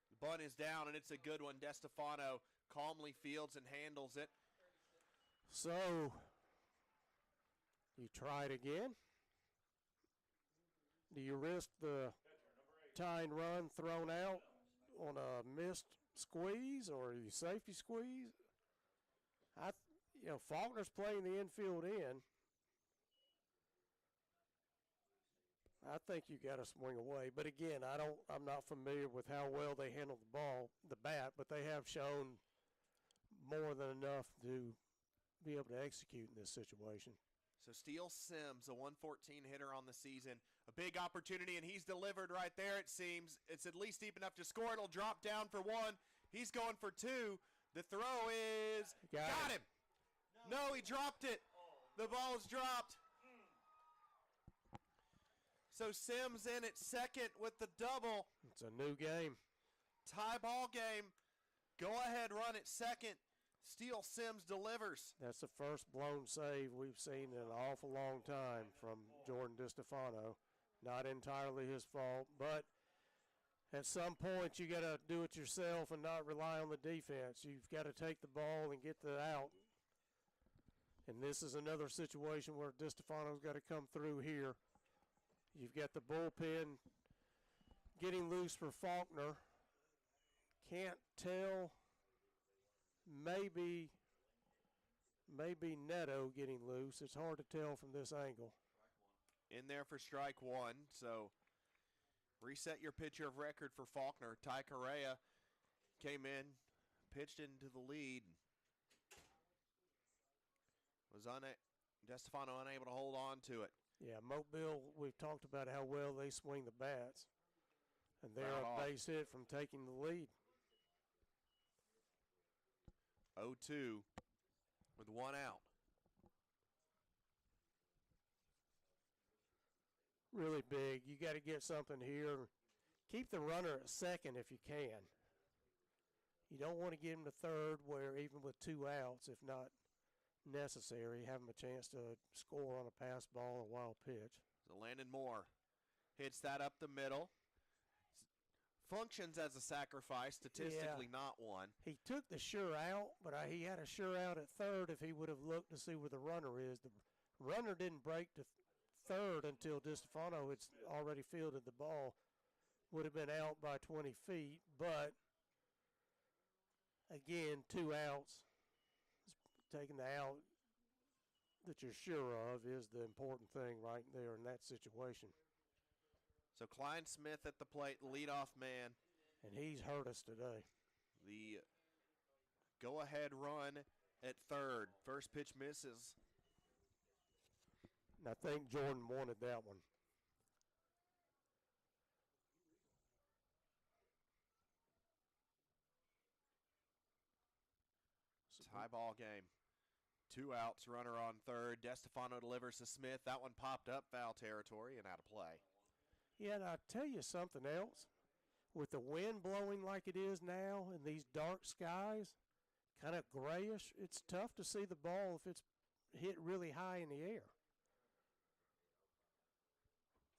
The bunt is down, and it's a good one. DeStefano calmly fields and handles it. So you try it again. Do you risk the tying run thrown out on a missed squeeze or a safety squeeze? Faulkner's playing the infield in. I think you got to swing away. But again, I'm not familiar with how well they handle the bat, but they have shown more than enough to be able to execute in this situation. So Steele Sims, a 114 hitter on the season, a big opportunity, and he's delivered right there, it seems. It's at least deep enough to score. It'll drop down for one. He's going for two. The throw is got him. No, he dropped it. The ball's dropped. So Sims in at second with the double. It's a new game. Tie ball game. Go ahead, run at second. Steele Sims delivers. That's the first blown save we've seen in an awful long time from Jordan DeStefano. Not entirely his fault, but at some point you got to do it yourself and not rely on the defense. You've got to take the ball and get the out. And this is another situation where DeStefano's got to come through here. You've got the bullpen getting loose for Faulkner. Can't tell. Maybe Neto getting loose. It's hard to tell from this angle. In there for strike one. So reset your pitcher of record for Faulkner. Ty Correa came in, pitched into the lead. DeStefano unable to hold on to it. Yeah, Mobile, we've talked about how well they swing the bats. And they're a base hit from taking the lead. 0-2 with one out. Really big. You got to get something here. Keep the runner at second if you can. You don't want to get him to third where even with two outs, if not necessary, have him a chance to score on a pass ball or wild pitch. So Landon Moore hits that up the middle. Functions as a sacrifice, statistically not one. He took the sure out, but he had a sure out at third if he would have looked to see where the runner is. The runner didn't break to third until DeStefano had already fielded the ball. Would have been out by 20 feet, but again, two outs. Taking the out that you're sure of is the important thing right there in that situation. So Klein Smith at the plate, leadoff man. And he's hurt us today. The go-ahead run at third. First pitch misses. And I think Jordan wanted that one. Tie ball game. Two outs, runner on third. DeStefano delivers to Smith. That one popped up foul territory and out of play. Yeah, and I'll tell you something else. With the wind blowing like it is now and these dark skies, kind of grayish, it's tough to see the ball if it's hit really high in the air.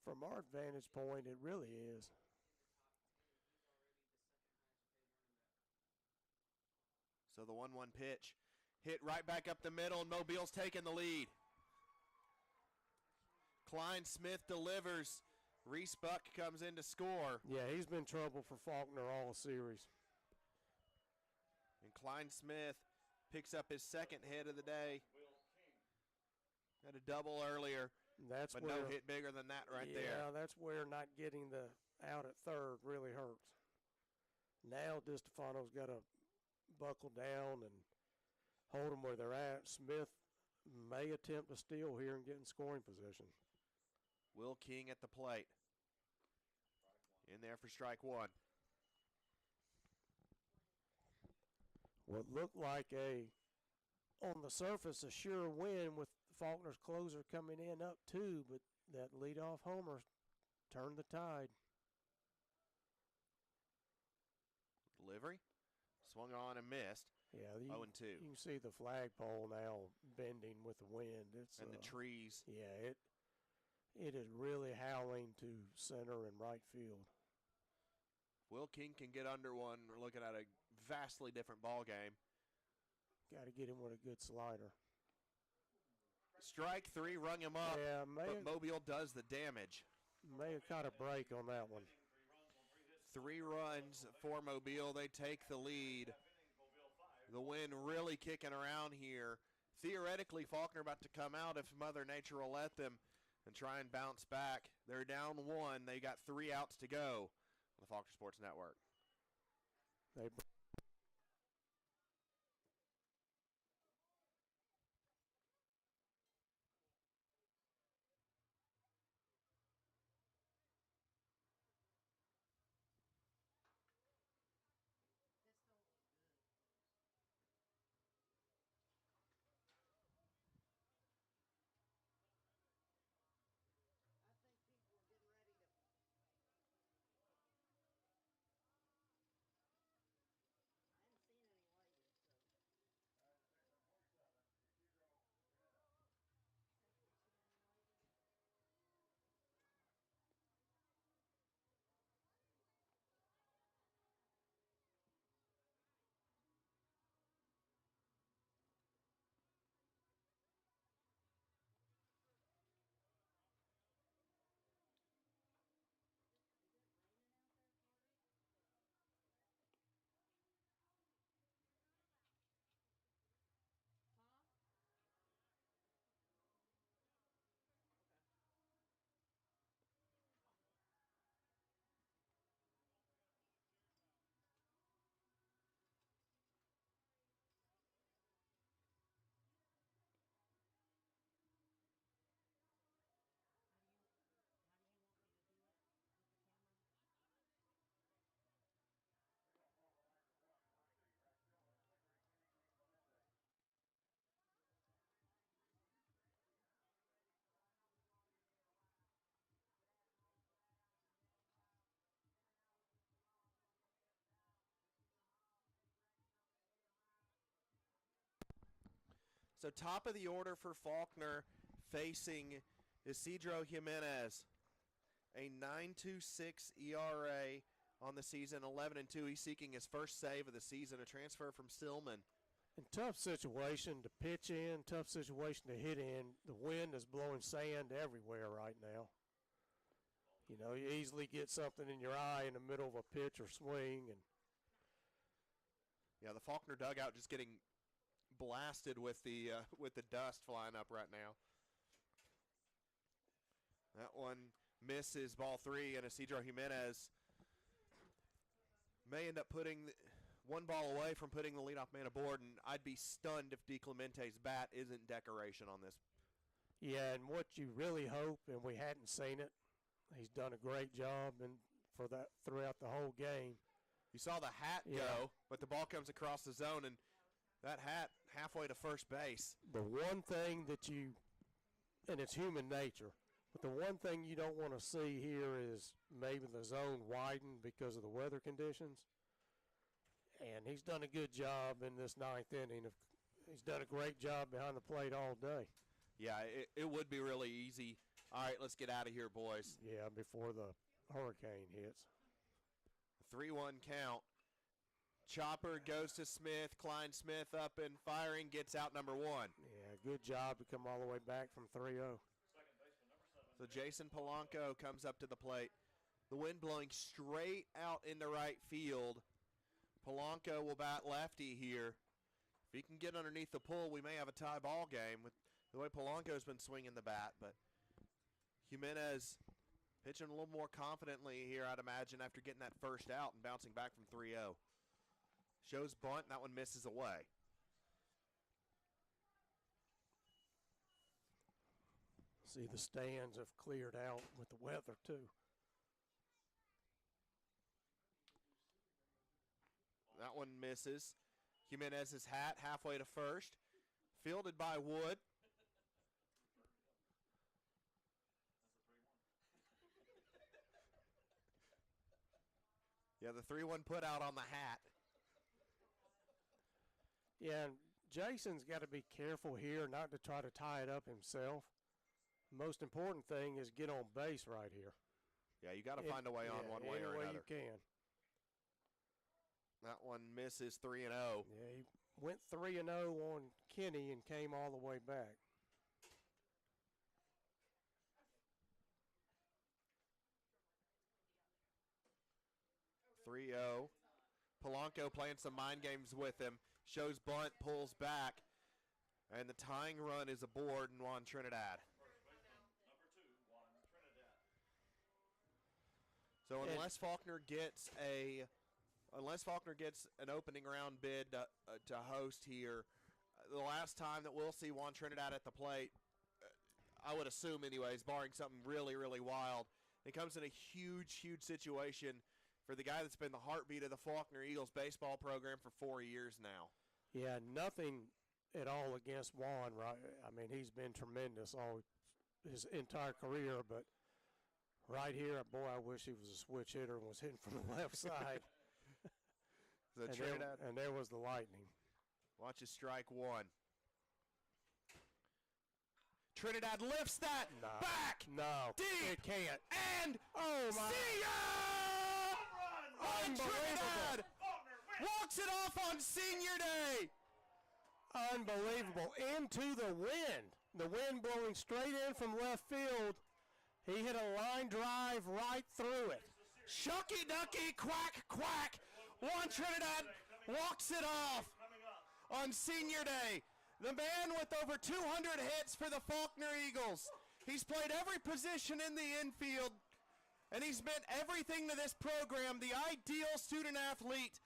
From our vantage point, it really is. So the 1-1 pitch hit right back up the middle, and Mobile's taking the lead. Klein Smith delivers. Reese Buck comes in to score. Yeah, he's been trouble for Faulkner all series. And Klein Smith picks up his second hit of the day. Had a double earlier, but no hit bigger than that right there. Yeah, that's where not getting the out at third really hurts. Now DeStefano's got to buckle down and hold them where they're at. Smith may attempt to steal here and get in scoring position. Will King at the plate. In there for strike one. What looked like on the surface, a sure win with Faulkner's closer coming in up 2, but that leadoff homer turned the tide. Delivery. Swung on and missed. Yeah, 0-2. You can see the flagpole now bending with the wind. And the trees. Yeah, it is really howling to center and right field. Will King can get under one. We're looking at a vastly different ball game. Got to get him with a good slider. Strike 3, rung him up, Yeah, but Mobile does the damage. May have caught a break on that one. 3 runs for Mobile. They take the lead. The wind really kicking around here. Theoretically, Faulkner about to come out if Mother Nature will let them and try and bounce back. They're down 1. They got 3 outs to go on the Faulkner Sports Network. They Pistol, good. I think people are getting ready to. I haven't seen any lately, so. Is it raining out there, Carter? Huh? Okay. How do you want me to do it with the camera? So top of the order for Faulkner facing Isidro Jimenez. A 9.26 ERA on the season, 11-2. He's seeking his first save of the season, a transfer from Stillman. In tough situation to pitch in, tough situation to hit in. The wind is blowing sand everywhere right now. You know, you easily get something in your eye in the middle of a pitch or swing. And yeah, the Faulkner dugout just getting blasted with the dust flying up right now. That one misses, ball 3, and Isidro Jimenez may end up putting one ball away from putting the leadoff man aboard, and I'd be stunned if DiClemente's bat isn't decoration on this. Yeah, and what you really hope, and we hadn't seen it, he's done a great job and for that throughout the whole game. You saw the hat go, but the ball comes across the zone, and that hat halfway to first base. The one thing that and it's human nature, but the one thing you don't want to see here is maybe the zone widen because of the weather conditions. And he's done a good job in this 9th inning. He's done a great job behind the plate all day. Yeah, it would be really easy. All right, let's get out of here, boys. Yeah, before the hurricane hits. 3-1 count. Chopper goes to Smith. Klein Smith up and firing, gets out number 1. Yeah, good job to come all the way back from 3-0. So Jason Polanco comes up to the plate. The wind blowing straight out into right field. Polanco will bat lefty here. If he can get underneath the pull, we may have a tie ball game with the way Polanco's been swinging the bat. But Jimenez pitching a little more confidently here, I'd imagine, after getting that first out and bouncing back from 3-0. Shows bunt, and that one misses away. See, the stands have cleared out with the weather, too. That one misses. Jimenez's hat halfway to first. Fielded by Wood. Yeah, the 3-1 put out on the hat. Yeah, and Jason's got to be careful here not to try to tie it up himself. Most important thing is get on base right here. Yeah, you got to find a way on one way any or way another. you can. That one misses 3-0. Yeah, he went 3-0 on Kenny and came all the way back. Polanco playing some mind games with him. Shows bunt, pulls back, and the tying run is aboard in Juan Trinidad. Number 2, Juan Trinidad. So unless Faulkner gets an opening round bid to host here, the last time that we'll see Juan Trinidad at the plate, I would assume anyways, barring something really, really wild, it comes in a huge, huge situation for the guy that's been the heartbeat of the Faulkner Eagles baseball program for 4 years now. Yeah, nothing at all against Juan, right? I mean, he's been tremendous all his entire career, but right here, boy, I wish he was a switch hitter and was hitting from the left side. And there was the lightning. Watch his strike one. Trinidad lifts that back. No, deep. it can't. And oh my! See ya! Trinidad walks it off on senior day. Unbelievable. Into the wind. The wind blowing straight in from left field. He hit a line drive right through it. Shucky ducky, quack, quack. Juan Trinidad walks it off on senior day. The man with over 200 hits for the Faulkner Eagles. He's played every position in the infield, and he's meant everything to this program. The ideal student athlete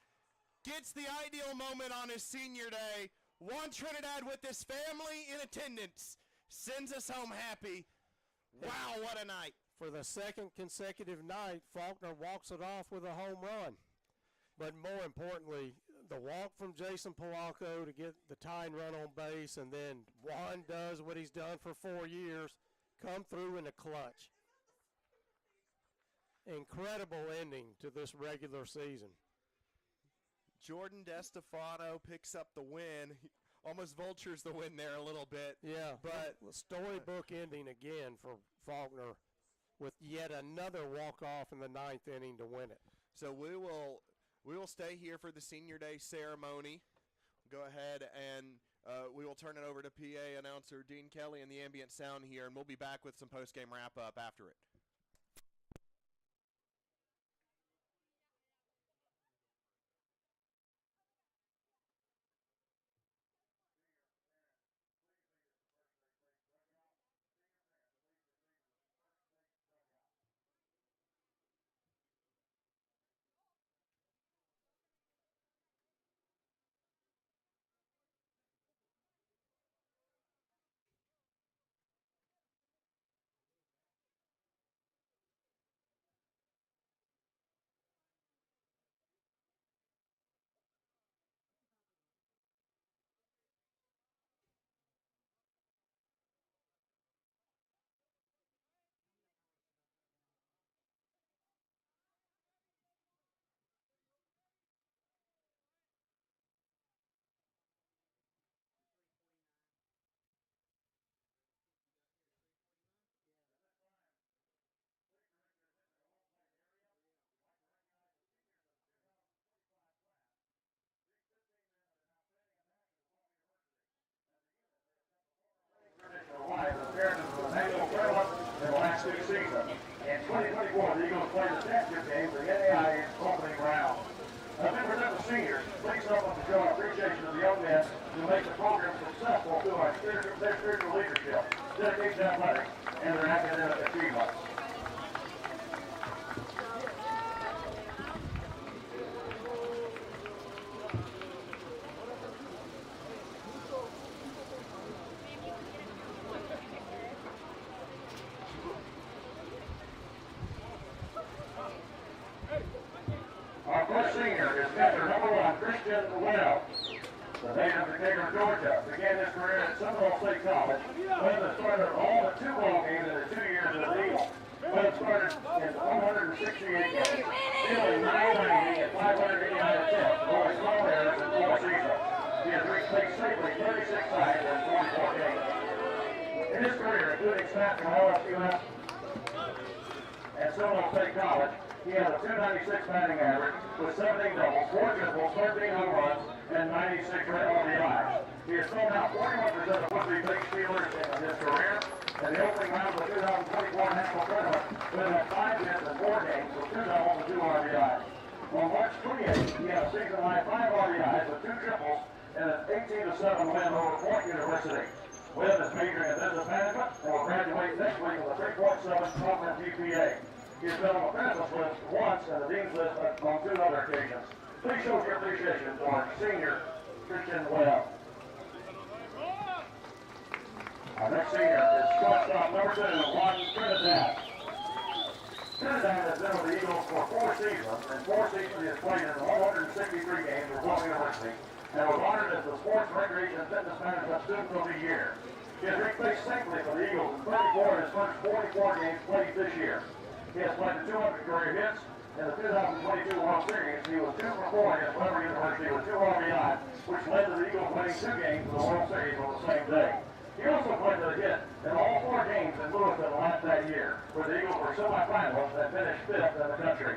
gets the ideal moment on his senior day. Juan Trinidad with his family in attendance sends us home happy. Wow, what a night. For the second consecutive night, Faulkner walks it off with a home run. But more importantly, the walk from Jason Polanco to get the tying run on base, and then Juan does what he's done for 4 years, come through in a clutch. Incredible ending to this regular season. Jordan DeStefano picks up the win. He almost vultures the win there a little bit. Yeah, but storybook ending again for Faulkner with yet another walk-off in the 9th inning to win it. So we will stay here for the senior day ceremony. Go ahead and we will turn it over to PA announcer Dean Kelly and the ambient sound here, and we'll be back with some post-game wrap-up after it. In the last 2 seasons. In 2024, the Eagles played the championship game for the NAIA's opening round. Members of the seniors, please help us to show our appreciation of the young men who make the program successful through their spiritual leadership, dedication to athletics, and their academic achievements. senior is catcher number 1, Christian Well. The native of Decatur, Georgia, began his career at Seminole State College. Webb has started all but 2 ball games in his 2 years as an Eagle. Webb started in 168 games, stealing 990 and 589 attempts, throwing 12 errors in 4 seasons. He has reached base safely 36 times in 44 games. In his career, including stats from LSUS and Seminole State College, he has a 296 batting average with 17 doubles, 4 triples, 13 home runs, and 96 RBIs. He has thrown out 41% of would-be big stealers in his career. In the opening round of the 2024 National Tournament, Webb had 5 hits in 4 games with 2 doubles and 2 RBIs. On March 28th, he had a season-high 5 RBIs with 2 triples and an 18-7 win over Faulkner University. Webb is majoring in business management and will graduate next week with a 3.7 program GPA. He has been on the president's list once and the dean's list on 2 other occasions. Please show your appreciation for senior Christian Webb. Our next senior is shortstop number 2, Juan Trinidad. Trinidad has been with the Eagles for 4 seasons, and 4 seasons he has played in 163 games for Faulkner University, and was honored as the Sports Recreation and Fitness Management Student of the Year. He has reached base safely for the Eagles in 34 of his first 44 games played this year. He has played 200 career hits. In the 2022 World Series, he was 2 for 4 against Weber University with 2 RBIs, which led to the Eagles winning 2 games of the World Series on the same day. He also played with a hit in all 4 games in Louisville last that year, where the Eagles were semifinalists and finished 5th in the country.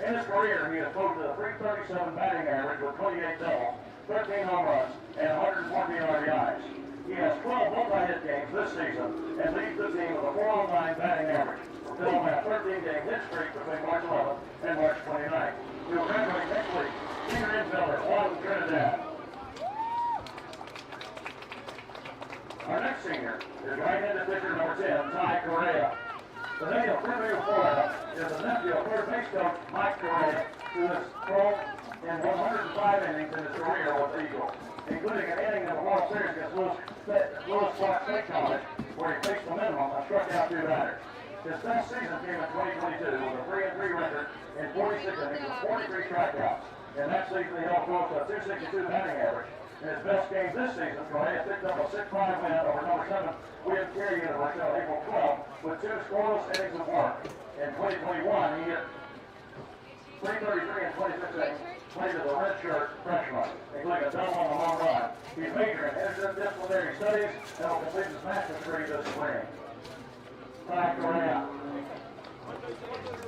In his career, he has posted a .337 batting average with 28 doubles, 13 home runs, and 114 RBIs. He has 12 multi-hit games this season and leads the team with a 409 batting average, fulfilling a 13-game hit streak between March 11th and March 29th. He will graduate next week. Senior infielder, Juan Trinidad. Our next senior is right-handed pitcher number 10, Ty Correa. The native of Purdue, Florida, is the nephew of third base coach Mike Correa, who has thrown in 105 innings in his career with the Eagles, including an inning in the World Series against Louis Clark State College, where he faced the minimum and struck out 2 batters. His best season came in 2022 with a 3-3 record in 46 innings with 43 strikeouts. In that season, he held close to a .262 batting average. In his best game this season, Correa picked up a 6-5 win over number 7 William Carey University on April 12th with 2 scoreless innings of work. In 2021, he hit .333 in 26 innings, played as a redshirt freshman, including a double on the long run. He's majoring in interdisciplinary studies and will complete his master's degree this spring. Ty Correa.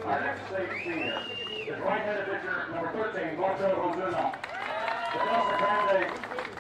Our next state senior is right-handed pitcher number 13, Marco Ozuna. The Casa Grande,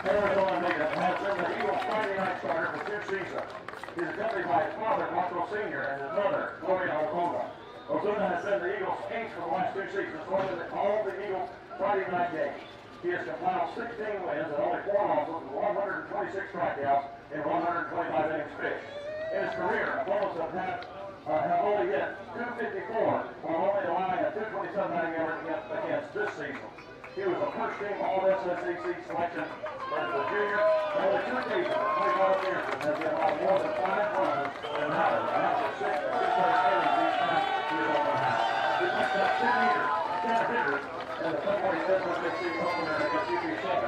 Arizona native has been the Eagles' Friday night starter for 2 seasons. He is accompanied by his father, Marco Sr., and his mother, Gloria Ozuna. Ozuna has been the Eagles' ace for the last 2 seasons, scoring all of the Eagles' Friday night games. He has compiled 16 wins and only 4 losses with 126 strikeouts and 125 innings pitched. In his career, opponents have only hit .254, while only allowing a .227 batting average against this season. He was a first-team All-SSAC selection as a junior. Only 2 occasions in 25 years has he allowed more than 5 runs and not after 6 innings each time he was on the mound. He picked up 10 hitters in the February SSAC opener against UP7.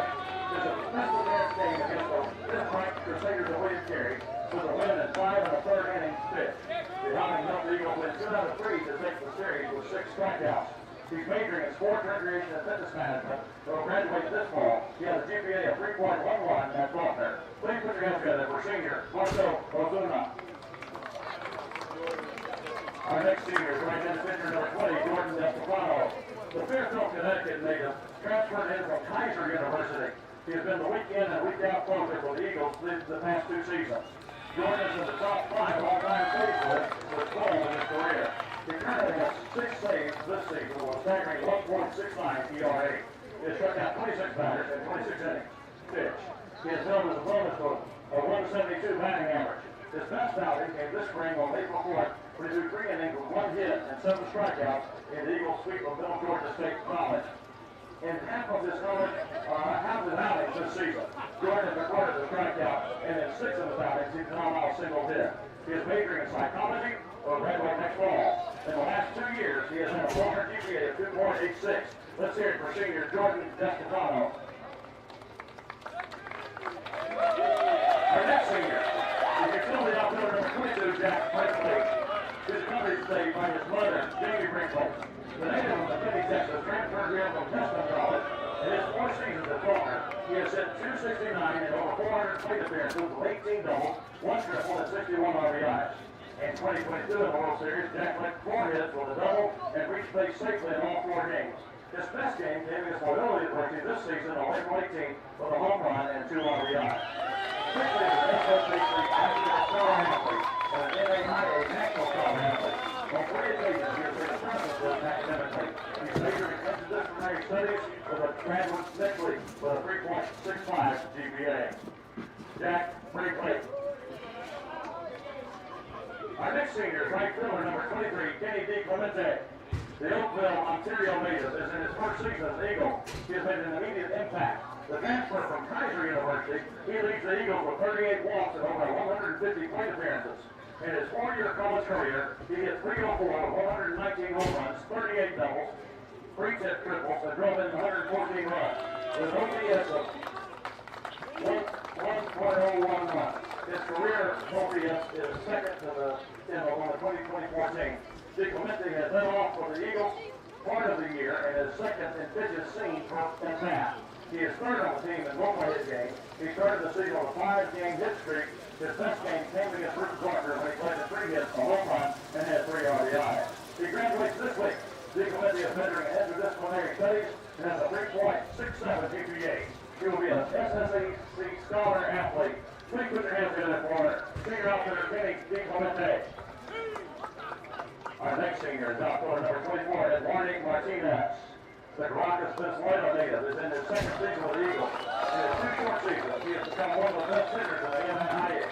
His official dance game against the 5th-ranked Crusaders of William Carey was a win in 5 1/3 innings pitched. The Hunting helped the Eagles win 2 out of 3 to take the series with 6 strikeouts. He's majoring in sports recreation and fitness management, and will graduate this fall. He has a GPA of 3.11 at Faulkner. Please put your hands together for senior Marco Ozuna. Our next senior is right-handed pitcher number 20, Jordan Estefano. The Fairfield, Connecticut native transferred in from Kaiser University. He has been the week in and week out closer for the Eagles the past 2 seasons. Jordan is in the top 5 all-time saves list with 12 in his career. He currently has 6 saves this season with a staggering 1.69 ERA. He has struck out 26 batters in 26 innings pitched. He has held his opponents to a 172 batting average. His best outing came this spring on April 4th, when he threw 3 innings with 1 hit and 7 strikeouts in the Eagles' sweep of Middle Georgia State College. In half of his outings this season, Jordan has recorded a strikeout, and in 6 of his outings, he did not allow a single hit. He is majoring in psychology, will graduate next fall. In the last 2 years, he has had a Faulkner GPA of 2.86. Let's hear it for senior Jordan Descatano. Our next senior is utility outfielder number 22, Jack Brinkley. His country played by his mother, Jamie Brinkley. The native of McKinney, Texas, transferred here from Tesman College. In his 4 seasons at Faulkner, he has hit .269 and over 400 plate appearances with 18 doubles, 1 triple, and 61 RBIs. In 2022 in the World Series, Jack licked 4 hits with a double and reached base safely in all 4 games. His best game came against Loyola University this season on April 18th with a home run and 2 RBIs. Quickly, the SSAC active star athlete and an NAIA national star athlete. On 3 occasions, he has been a principal academically. He's majored in interdisciplinary studies with a graduate degree with a 3.65 GPA. Jack Brinkley. Our next senior is right fielder number 23, Kenny D. Clemente. The Oakville, Ontario native is in his first season as an Eagle. He has made an immediate impact. The transfer from Kaiser University, he leads the Eagles with 38 walks and over 150 plate appearances. In his 4-year college career, he hit .304 with 119 home runs, 38 doubles, 3 tip triples, and drove in 114 runs. With an OPS of 1.011. His career OPS is second to on the 2024 team. D. Clemente has led off for the Eagles part of the year and is second in pitches seen per at bat. He is third on the team in multi-hit games. He started the season with a 5-game hit streak. His best game came against Bruce Faulkner when he played 3 hits, a home run, and had 3 RBIs. He graduates this week. D. Clemente is majoring in interdisciplinary studies and has a 3.67 GPA. He will be an SSAC scholar athlete. Please put your hands together for senior outfielder Kenny D. Clemente. Our next senior is outfielder number 24, Eduardo Martinez. The Caracas, Venezuela native is in his 2nd season with the Eagles. In his 2 short seasons, he has become one of the best hitters in the NAIA.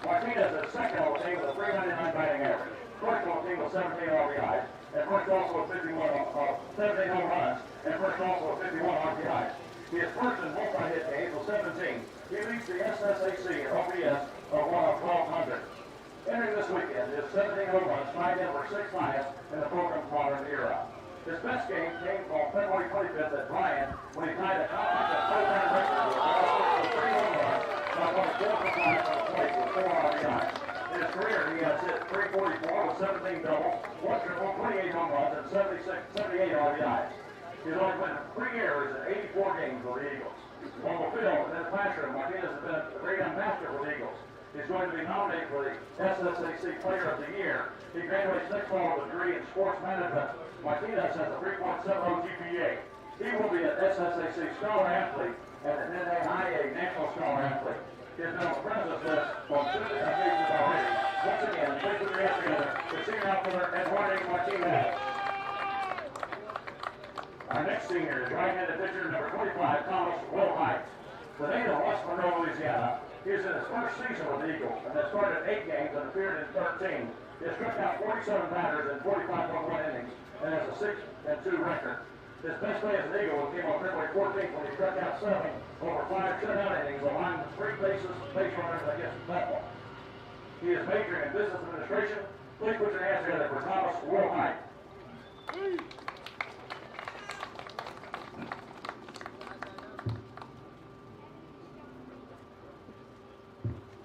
Martinez is second on the team with a .399 batting average. First on the team with 17 RBIs, and first also with 17 home runs, and first also with 51 RBIs. He is first in multi-hit games with 17. He leads the SSAC in OPS of 1 of 1,200. Entering this weekend is 17 home runs, 5 in for 6 highest in the program's modern era. His best game came on February 25th at Bryan when he tied a conference full-time record with 3 home runs by going 4 for 5 on the plate with 4 RBIs. In his career, he has hit .344 with 17 doubles, 1 triple, 28 home runs, and 78 RBIs. He's only played 3 errors in 84 games with the Eagles. On the field and in the classroom, Martinez has been a great ambassador for the Eagles. He's going to be nominated for the SSAC Player of the Year. He graduates next fall with a degree in sports management. Martinez has a 3.70 GPA. He will be an SSAC Scholar Athlete and an NAIA National Scholar Athlete. He has been on the president's list on 2 occasions already. Once again, please put your hands together for senior outfielder Eduardo Martinez. Our next senior is right-handed pitcher number 25, Thomas Wilhite. The native of West Monroe, Louisiana. He is in his first season with the Eagles and has started 8 games and appeared in 13. He has struck out 47 batters in 45.1 innings and has a 6-2 record. His best day as an Eagle came on February 14th when he struck out 7 over 5 shutout innings, allowing 3 base runners against Bethel. He is majoring in business administration. Please put your hands together for Thomas Wilhite.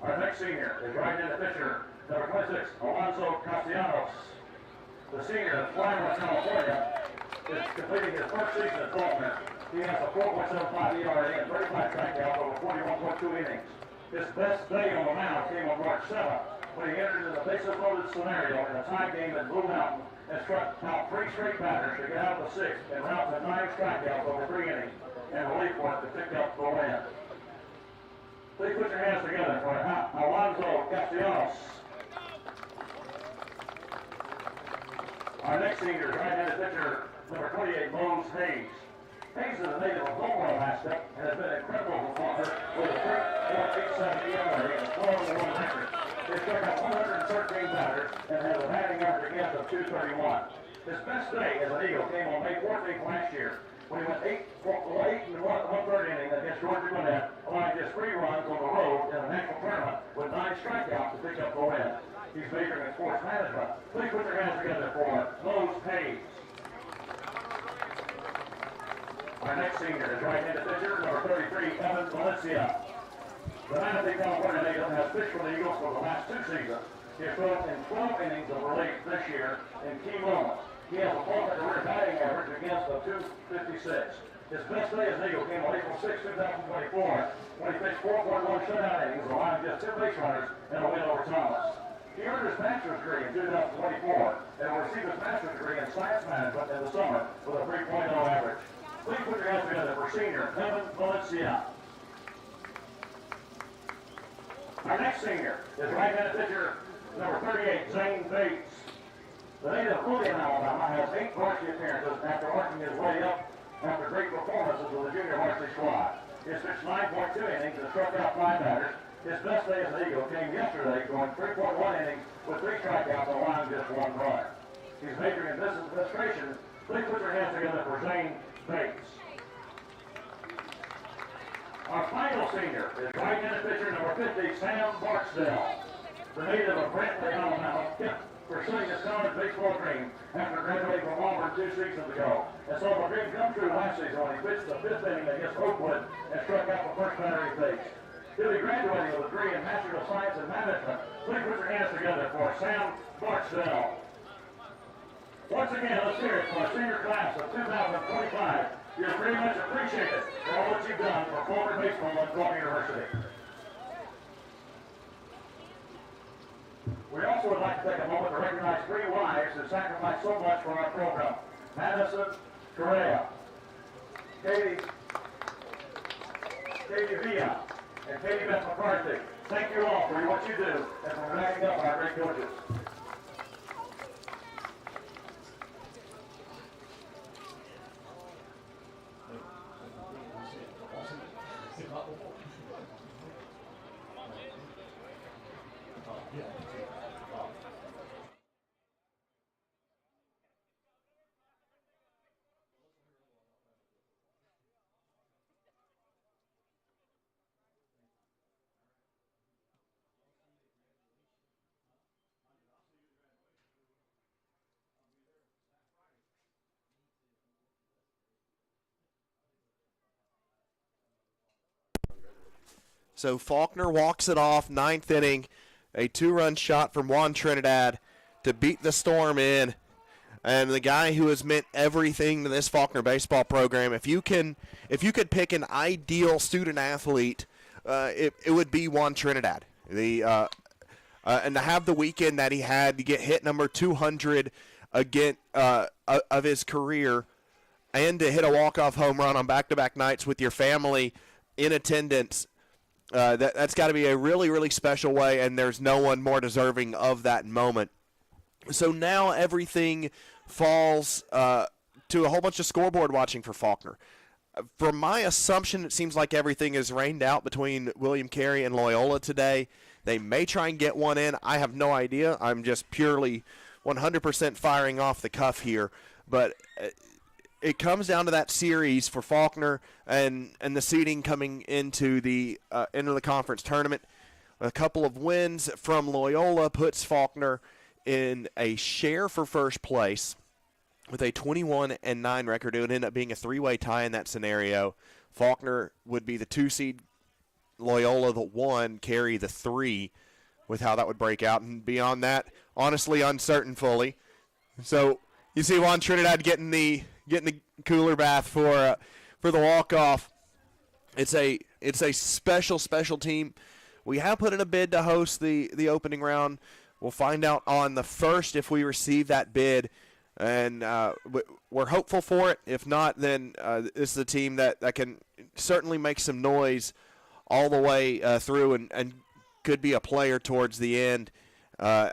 Our next senior is right-handed pitcher, number 26, Alonzo Castellanos. The senior of Flagler, California, is completing his first season at Faulkner. He has a 4.75 ERA and 35 strikeouts over 41.2 innings. His best day on the mound came on March 7th when he entered in the bases-loaded scenario in a tie game in Blue Mountain and struck out 3 straight batters to get out of the 6th and route to 9 strikeouts over 3 innings and relief work to pick up the win. Please put your hands together for Alonzo Castellanos. Our next senior is right-handed pitcher, number 28, Mose Hayes. Hayes is a native of Goldwell, Alaska, and has been incredible performer with a 3.87 ERA and a 12-1 record. He struck out 113 batters and has a batting average against of .231. His best day as an Eagle came on May 14th last year when he went 8 and 1/3 inning against Georgia Gwinnett, allowing just 3 runs on the road in a national tournament with 9 strikeouts to pick up the win. He's majoring in sports management. Please put your hands hands together for Lowe's Hayes. Our next senior is right-handed pitcher, number 33, Evan Valencia. The Manatee, California native has pitched for the Eagles for the last 2 seasons. He has thrown in 12 innings of relief this year in key moments. He has a Faulkner career batting average against a .256. His best day as an Eagle came on April 6, 2024, when he pitched 4.1 shutout innings, allowing just 2 base runners and a win over Thomas. He earned his master's degree in 2024 and will receive his master's degree in science management in the summer with a 3.0 average. Please put your hands together for senior Evan Valencia. Our next senior is right-handed pitcher number 38, Zane Bates. The native of William, Alabama, has 8 varsity appearances after working his way up after great performances with the junior varsity squad. He has pitched 9.2 innings and struck out 5 batters. His best day as an Eagle came yesterday, going 3.1 innings with 3 strikeouts and allowing just 1 run. He's majoring in business administration. Please put your hands together for Zane Bates. Our final senior is right-handed pitcher number 50, Sam Barksdale. The native of Brantley, Alabama, kept pursuing his college baseball dream after graduating from Auburn 2 seasons ago, and saw the dream come true last season when he pitched the 5th inning against Oakwood and struck out the first batter he faced. He'll be graduating with a degree in Master of Science in Management. Please put your hands together for Sam Barksdale. Once again, let's hear it for our senior class of 2025. You're very much appreciated for all that you've done for Faulkner Baseball at Faulkner University. We also would like to take a moment to recognize 3 wives who sacrificed so much for our program. Madison Correa, Katie Villa, and Katie Beth McCarthy. Thank you all for what you do and for backing up our great coaches. So Faulkner walks it off, 9th inning, a 2-run shot from Juan Trinidad to beat the Storm in. And the guy who has meant everything to this Faulkner baseball program, if you could pick an ideal student athlete, it would be Juan Trinidad. And to have the weekend that he had to get hit number 200 again of his career, and to hit a walk-off home run on back-to-back nights with your family in attendance. That's got to be a really, really special way, and there's no one more deserving of that moment. So now everything falls to a whole bunch of scoreboard watching for Faulkner. From my assumption, it seems like everything is rained out between William Carey and Loyola today. They may try and get one in. I have no idea. I'm just purely 100% firing off the cuff here. But it comes down to that series for Faulkner and the seeding coming into the conference tournament. A couple of wins from Loyola puts Faulkner in a share for first place with a 21-9 record. It would end up being a 3-way tie in that scenario. Faulkner would be the 2 seed, Loyola the 1, Carey the 3, with how that would break out. And beyond that, honestly uncertain fully. So you see Juan Trinidad getting the cooler bath for the walk-off. It's a special team. We have put in a bid to host the opening round. We'll find out on the 1st if we receive that bid, and we're hopeful for it. If not, then this is a team that can certainly make some noise all the way through and could be a player towards the end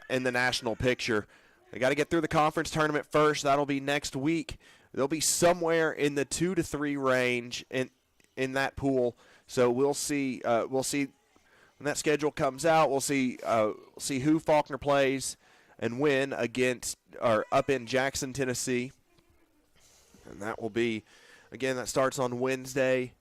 in the national picture. They got to get through the conference tournament first. That'll be next week. They'll be somewhere in the 2 to 3 range in that pool. So we'll see. When that schedule comes out, we'll see who Faulkner plays and when against or up in Jackson, Tennessee. And that will be, again, that starts on Wednesday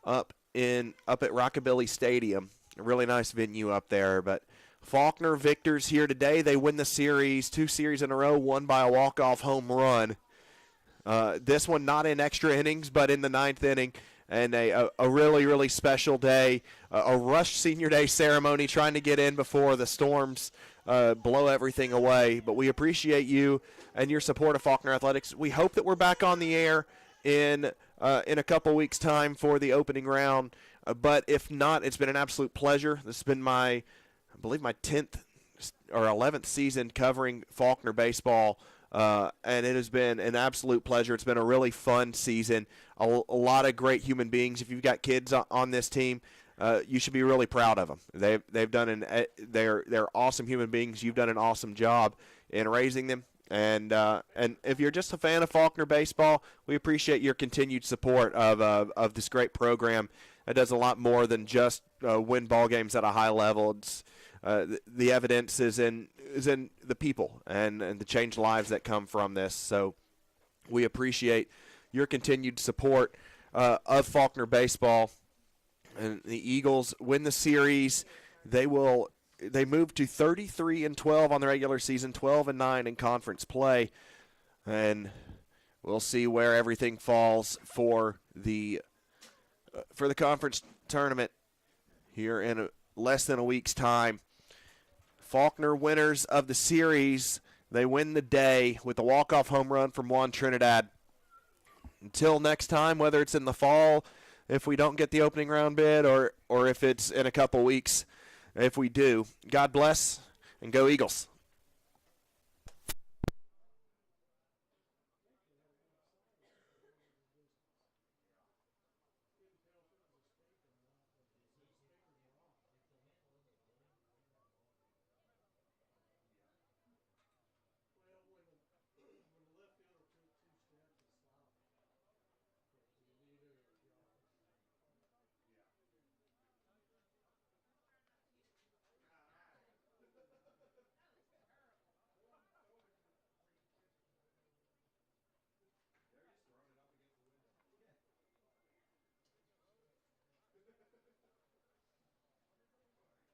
up at Rockabilly Stadium. A really nice venue up there, but Faulkner victors here today. They win the series, 2 series in a row, won by a walk-off home run. This one not in extra innings, but in the 9th inning. And a really, really special day, a rushed senior day ceremony, trying to get in before the storms blow everything away. But we appreciate you and your support of Faulkner Athletics. We hope that we're back on the air in a couple weeks' time for the opening round. But if not, it's been an absolute pleasure. This has been I believe my 10th or 11th season covering Faulkner baseball. And it has been an absolute pleasure. It's been a really fun season. A lot of great human beings. If you've got kids on this team, you should be really proud of them. They've done they're awesome human beings. You've done an awesome job in raising them. And if you're just a fan of Faulkner baseball, we appreciate your continued support of this great program. It does a lot more than just win ball games at a high level. It's the evidence is in the people and the changed lives that come from this. So we appreciate your continued support of Faulkner baseball. And the Eagles win the series. They move to 33-12 on the regular season, 12-9 in conference play, and we'll see where everything falls for the conference tournament here in less than a week's time. Faulkner winners of the series. They win the day with a walk-off home run from Juan Trinidad. Until next time, whether it's in the fall, if we don't get the opening round bid, or if it's in a couple weeks, if we do, God bless and go Eagles.